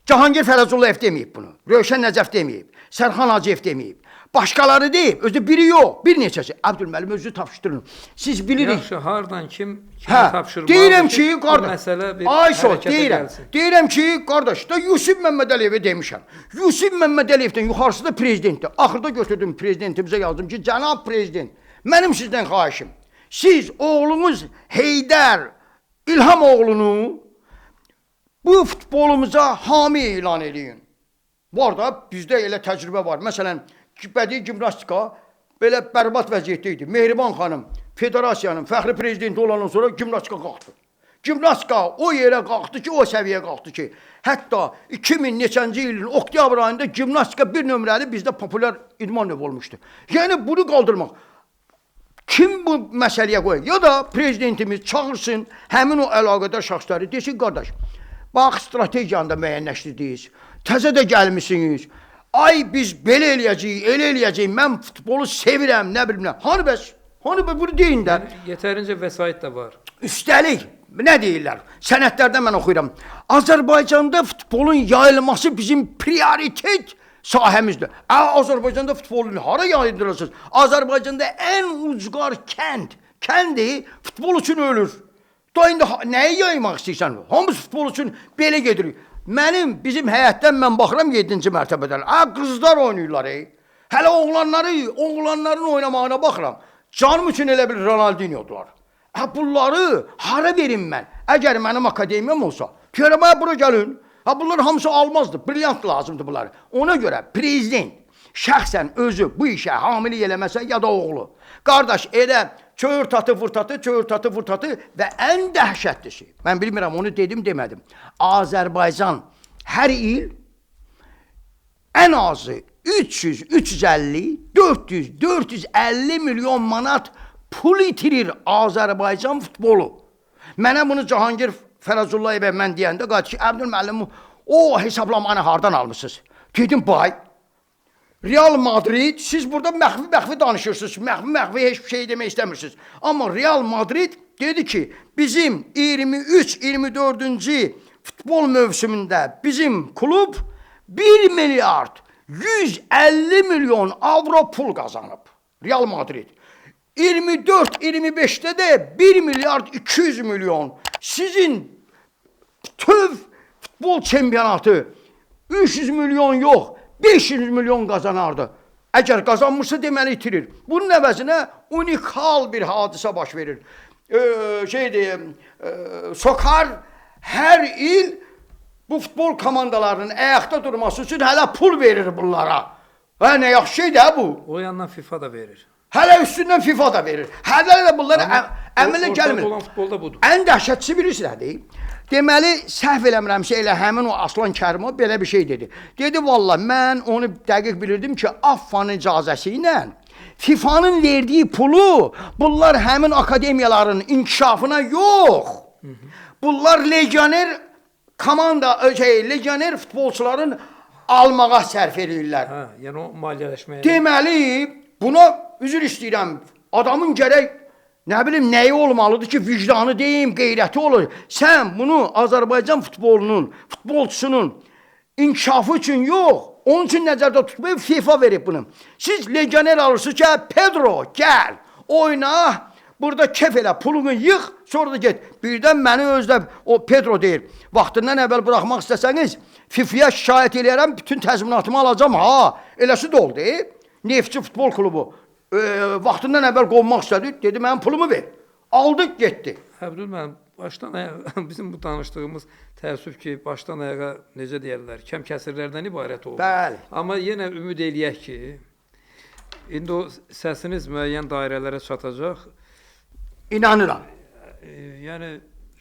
Cahangir Fərəzullayev deməyib bunu. Rövşən Nəcəf deməyib. Sərxan Hacıyev deməyib. Başqaları deyib, özü biri yox, bir neçəsi. Abdülməllim, özü tapışdırın. Siz bilirik. Yaxşı, hardan kim tapşırmalıdır deyirəm ki, qardaş, məsələ bir Ayşo, hərəkətə gəlsin. Deyirəm ki, qardaş, da Yusif Məmmədəliyevə demişəm. Yusif Məmmədəliyevdən yuxarısı da prezidentdir. Axırda götürdüm prezidentimizə yazdım ki, cənab prezident, mənim sizdən xahişim. Siz oğlunuz Heydər İlham oğlunu bu futbolumuza hami elan edin. Var da, bizdə elə təcrübə var. Məsələn, bədii gimnastika belə bərbad vəziyyətdə idi. Mehriban xanım, federasiyanın fəxri prezidenti olandan sonra gimnastika qalxdı. Gimnastika o yerə qalxdı ki, o səviyyəyə qalxdı ki, hətta 2000 neçənci ilin oktyabr ayında gimnastika bir nömrəli bizdə populyar idman növü olmuşdu. Yəni, bunu qaldırmaq. Kim bu məsələyə qoyur? Ya da prezidentimiz çağırsın həmin o əlaqədar şəxsləri, desin, qardaş, bax, strategiyanı da müəyyənləşdirdiniz, təzə də gəlmişsiniz, ay biz belə eləyəcəyik, elə eləyəcəyik, mən futbolu sevirəm, nə bilim nə. Hani bəs, bunu deyin də. Yetərincə vəsait də var. Üstəlik, nə deyirlər? Sənədlərdə mən oxuyuram. Azərbaycanda futbolun yayılması bizim prioritet sahəmizdir. Azərbaycanda futbolun hara yayındırırsınız? Azərbaycanda ən ucqar kəndi futbol üçün ölür. Da indi nəyi yaymaq istəyirsən? Hamısı futbol üçün belə gedirik. Bizim həyətdən mən baxıram 7-ci mərtəbədən. Qızlar oynayırlar. Hələ oğlanların oynamağına baxıram. Canım üçün elə bir Ronaldinho'dular. Bunları hara verim mən? Əgər mənim akademiyam olsa, görəməyə bura gəlin. Bunlar hamısı almazdı. Brilyant lazımdır bunlar. Ona görə prezident şəxsən özü bu işə hamilik eləməsə ya da oğlu. Qardaş, elə çöğürtatı, vurtatı və ən dəhşətlisi, mən bilmirəm, onu dedim, demədim. Azərbaycan hər il ən azı 300, 350, 400, 450 milyon manat pul itirir Azərbaycan futbolu. Mənə bunu Cahangir Fərəzullayevə mən deyəndə qaç ki, Abdülməllim, o hesablamanı hardan almışsınız? Dedim, bay, Real Madrid, siz burada məxfi danışırsınız, məxfi heç bir şey demək istəmirsiniz. Amma Real Madrid dedi ki, bizim 23-24-cü futbol mövsümündə bizim klub 1 milyard 150 milyon avro pul qazanıb. Real Madrid. 24-25'te de 1 milyard 200 milyon. Sizin TÜV futbol çempionatı 300 milyon yok, 500 milyon kazanardı. Eğer kazanmışsa deməli itirir. Bunun əvəzinə unikal bir hadisə baş verir. Sokar her il bu futbol komandalarının ayakta durması için hələ pul verir bunlara. Ne yaxşı şey də bu. O yandan FIFA da verir. Hələ üstündən FIFA da verir. Hələ də bunlar əmələ gəlmir. Olan futbolda budur. Ən dəhşətlisi birisi nədir? Deməli, səhv eləmirəmsə elə həmin o Aslan Kərimov belə bir şey dedi. Dedi, valla, mən onu dəqiq bilirdim ki, AFFA'nın icazəsi ilə FIFA'nın verdiyi pulu bunlar həmin akademiyaların inkişafına yox. Bunlar legioner komanda, legioner futbolçuların almağa sərf edirlər. Hə, yəni o maliyyələşməyə. Deməli, buna üzr istəyirəm. Adamın gərək nə bilim nəyi olmalıdır ki, vicdanı deyim, qeyrəti olur. Sən bunu Azərbaycan futbolçusunun inkişafı üçün yox, onun üçün nəzərdə tutmayıb FIFA verib bunu. Siz legioner alırsınız ki, Pedro, gəl, oyna, burada kef elə, pulunu yığ, sonra da get. Birdən məni özdə o Pedro deyir, vaxtından əvvəl buraxmaq istəsəniz, FIFA'ya şikayət eləyərəm, bütün təzminatımı alacam, ha, eləsi də oldu. Neftçi futbol klubu vaxtından əvvəl qovmaq istədi, dedi, mənim pulumu ver. Aldıq, getdi. Əbdül müəllim, başdan ayağa, bizim bu tanışdığımız təəssüf ki, başdan ayağa, necə deyərlər, kəmkəsirlərdən ibarət oldu. Bəli. Amma yenə ümid eləyək ki, indi o səsiniz müəyyən dairələrə çatacaq. İnanıram. Yəni,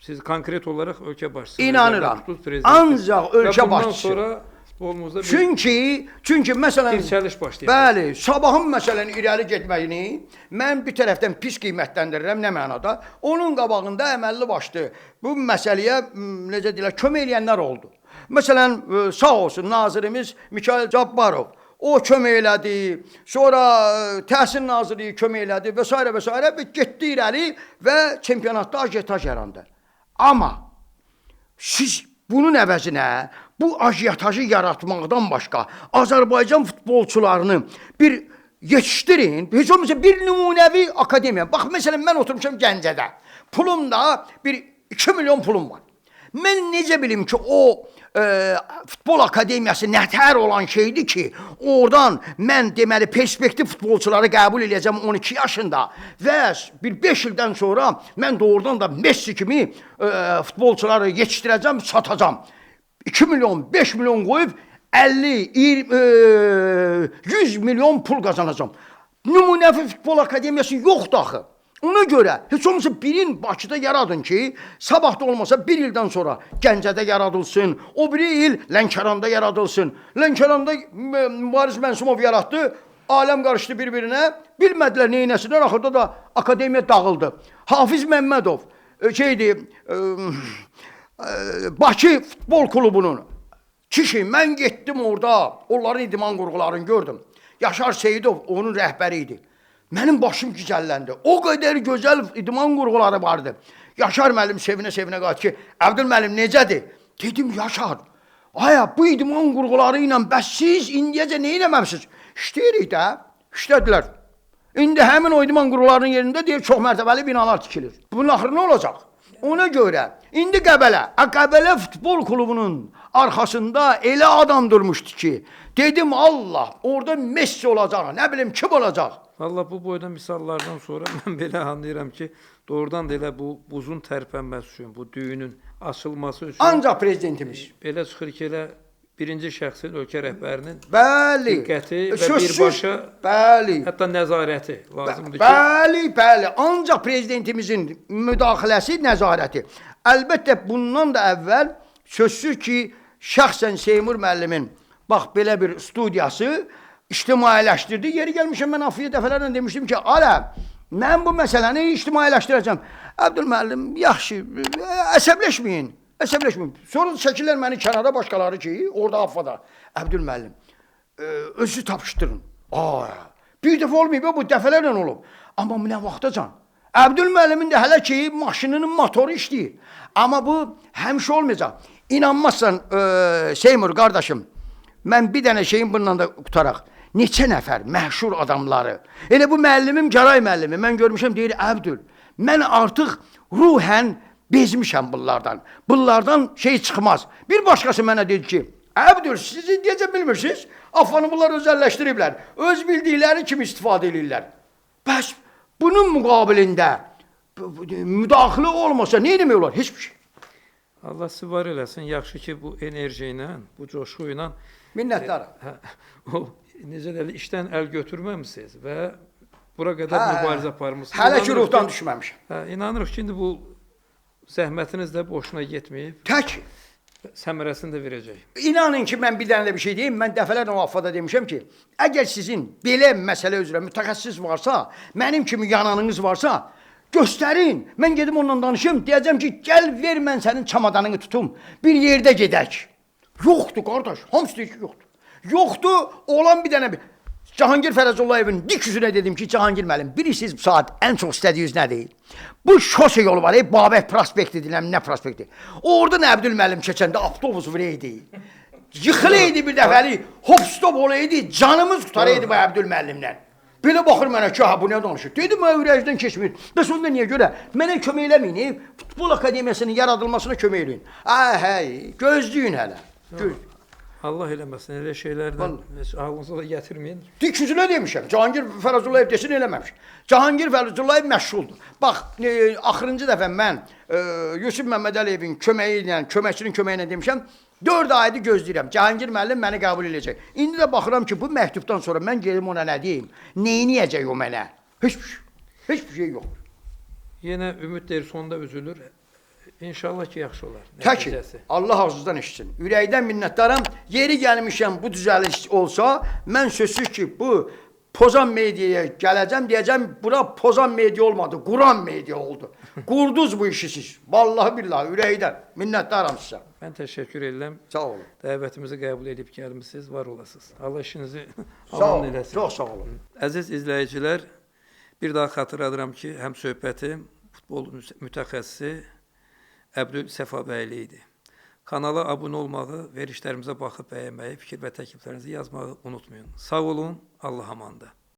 siz konkret olaraq ölkə başçısı. İnanıram. Ancaq ölkə başçısı. Sonra futbolumuzda bir çünki məsələn, dirçəliş başlayır. Bəli, sabahın məsələn irəli getməyini mən bir tərəfdən pis qiymətləndirirəm, nə mənada? Onun qabağında əməlli başlı bu məsələyə, necə deyirlər, kömək eləyənlər oldu. Məsələn, sağ olsun nazirimiz Mikayıl Cabbarov, o kömək elədi, sonra Təhsil Nazirliyi kömək elədi və s. və s. və getdi irəli və çempionatda ajitaj yarandı. Amma siz bunun əvəzinə bu ajitajı yaratmaqdan başqa Azərbaycan futbolçularını bir yetişdirin, heç olmasa bir nümunəvi akademiya. Bax, məsələn, mən oturmuşam Gəncədə, pulumda bir 2 milyon pulum var. Mən necə bilim ki, o futbol akademiyası nətər olan şeydir ki, oradan mən deməli perspektiv futbolçuları qəbul edəcəm 12 yaşında və bir 5 ildən sonra mən doğrudan da Messi kimi futbolçuları yetişdirəcəm, satacam. 2 milyon, 5 milyon qoyub 50, 100 milyon pul qazanacam. Nümunəvi futbol akademiyası yoxdur axı. Ona görə, heç olmasa birin Bakıda yaradın ki, sabah da olmasa bir ildən sonra Gəncədə yaradılsın, o biri il Lənkəranda yaradılsın. Lənkəranda Mübariz Mənsumov yaratdı, aləm qarışdı bir-birinə, bilmədilər neynəsinlər, axırda da akademiya dağıldı. Hafiz Məmmədov, Bakı Futbol Klubunun, kişi, mən getdim orada, onların idman qurğularını gördüm. Yaşar Seyidov onun rəhbəri idi. Mənim başım gicəlləndi. O qədər gözəl idman qurğuları vardı. Yaşar müəllim sevinə-sevinə qayıtdı ki, Əbdül müəllim necədir? Dedim, Yaşar, aya bu idman qurğuları ilə bəs siz indiyəcə nə eləməmsiniz? İşləyirik də, işlədilər. İndi həmin o idman qurğularının yerində deyir, çox mərtəbəli binalar tikilir. Bunun axırı nə olacaq? Ona görə, indi Qəbələ Futbol Klubunun arxasında elə adam durmuşdu ki, dedim, Allah, orada Messi olacaq, nə bilim, kim olacaq? Valla bu boyda misallardan sonra mən belə anlayıram ki, doğrudan da elə bu buzun tərpənməsi üçün, bu düyünün açılması üçün ancaq prezidentimiz. Belə çıxır ki, elə birinci şəxsin, ölkə rəhbərinin diqqəti və birbaşa hətta nəzarəti lazımdır ki. Bəli, ancaq prezidentimizin müdaxiləsi, nəzarəti. Əlbəttə, bundan da əvvəl sözsüz ki, şəxsən Seymur müəllimin bax, belə bir studiyası ictimailəşdirdi. Yeri gəlmişəm, mən Afiyə dəfələrlə demişdim ki, mən bu məsələni ictimailəşdirəcəm. Əbdül müəllim, yaxşı, əsəbləşməyin. Sonra çəkirlər məni kənara başqaları ki, orada Affada. Əbdül müəllim, özü tapışdırın. Bir dəfə olmayıb, bu dəfələrlə olub. Amma nə vaxtacan? Əbdül müəllimin də hələ ki, maşınının motoru işləyir. Amma bu həmişə olmayacaq. İnanmazsan, Seymur qardaşım, mən bir dənə şeyin bundan da qutaraq. Neçə nəfər məşhur adamları. Elə bu müəllimim, Caray müəllimi, mən görmüşəm, deyir, Əbdül, mən artıq ruhən bezmişəm bunlardan. Bunlardan şey çıxmaz. Bir başqası mənə dedi ki, Əbdül, sizi deyəcə bilmirsiniz, Affanı bunlar özəlləşdiriblər. Öz bildikləri kimi istifadə edirlər. Bəs bunun müqabilində müdaxilə olmasa nə demək olar? Heç bir şey. Allah sizi var eləsin. Yaxşı ki, bu enerji ilə, bu coşqu ilə minnətdarım. O necə deyirlər, işdən əl götürməmisiniz və bura qədər mübarizə aparmısınız. Hələ ki ruhdan düşməmişəm. İnanırıq ki, indi bu Zəhmətiniz də boşuna getməyib. Tək. Səmərəsini də verəcək. İnanın ki, mən bir dənə də bir şey deyim. Mən dəfələrlə o affada demişəm ki, əgər sizin belə məsələ üzrə mütəxəssis varsa, mənim kimi yananınız varsa, göstərin. Mən gedim onunla danışım, deyəcəm ki, gəl ver mən sənin çamadanını tutum, bir yerdə gedək. Yoxdur qardaş, hamısı deyir ki, yoxdur. Yoxdur, olan bir dənə bir. Cahangir Fərəzullayevin dik üzünə dedim ki, Cahangir müəllim, bilirsiniz bu saat ən çox istədiyiniz nədir? Bu şose yolu var, Babək prospekti deyiləm, nə prospekti? Oradan Əbdül müəllim keçəndə avtobus vuraydı. Yıxılaydı bir dəfəli, hop stop olaydı, canımız tutaraydı bu Əbdül müəllimlə. Belə baxır mənə ki, ha bu nə danışır? Dedim, mən ürəkdən keçmir. Bəs onda niyə görə? Mənə kömək eləməyin, Futbol Akademiyasının yaradılmasına kömək eləyin. Hey, gözləyin hələ. Gözləyin. Allah eləməsin, elə şeylərdən heç ağlınıza da gətirməyin. Dik üzünə demişəm, Cahangir Fərəzullayev desin eləməmiş. Cahangir Fərəzullayev məşğuldur. Bax, axırıncı dəfə mən Yusuf Məmmədəliyevin köməyi ilə, köməkçinin köməyi ilə demişəm, 4 aydır gözləyirəm. Cahangir müəllim məni qəbul edəcək. İndi də baxıram ki, bu məktubdan sonra mən gedim ona nə deyim? Neyniyəcək o mənə? Heç bir şey yox. Yenə ümid deyir, sonda üzülür. İnşallah ki, yaxşı olar. Təki, Allah ağzınızdan eşitsin. Ürəkdən minnətdaram. Yeri gəlmişəm bu düzəliş olsa, mən sözsüz ki, bu Pozan mediaya gələcəm, deyəcəm, bura Pozan media olmadı, Quran media oldu. Qurduz bu işi siz. Vallahi billahi, ürəkdən. Minnətdaram sizə. Mən təşəkkür edirəm. Sağ olun. Dəvətimizi qəbul edib gəlmisiniz, var olasınız. Allah işinizi Sağ aman olun, eləsin. çox sağ olun. Əziz izləyicilər, bir daha xatırladıram ki, həm söhbətim futbol mütəxəssisi Əbdül Səfabəyli idi. Kanala abunə olmağı, verişlərimizə baxıb bəyənməyi, fikir və təkliflərinizi yazmağı unutmayın. Sağ olun, Allah amanda.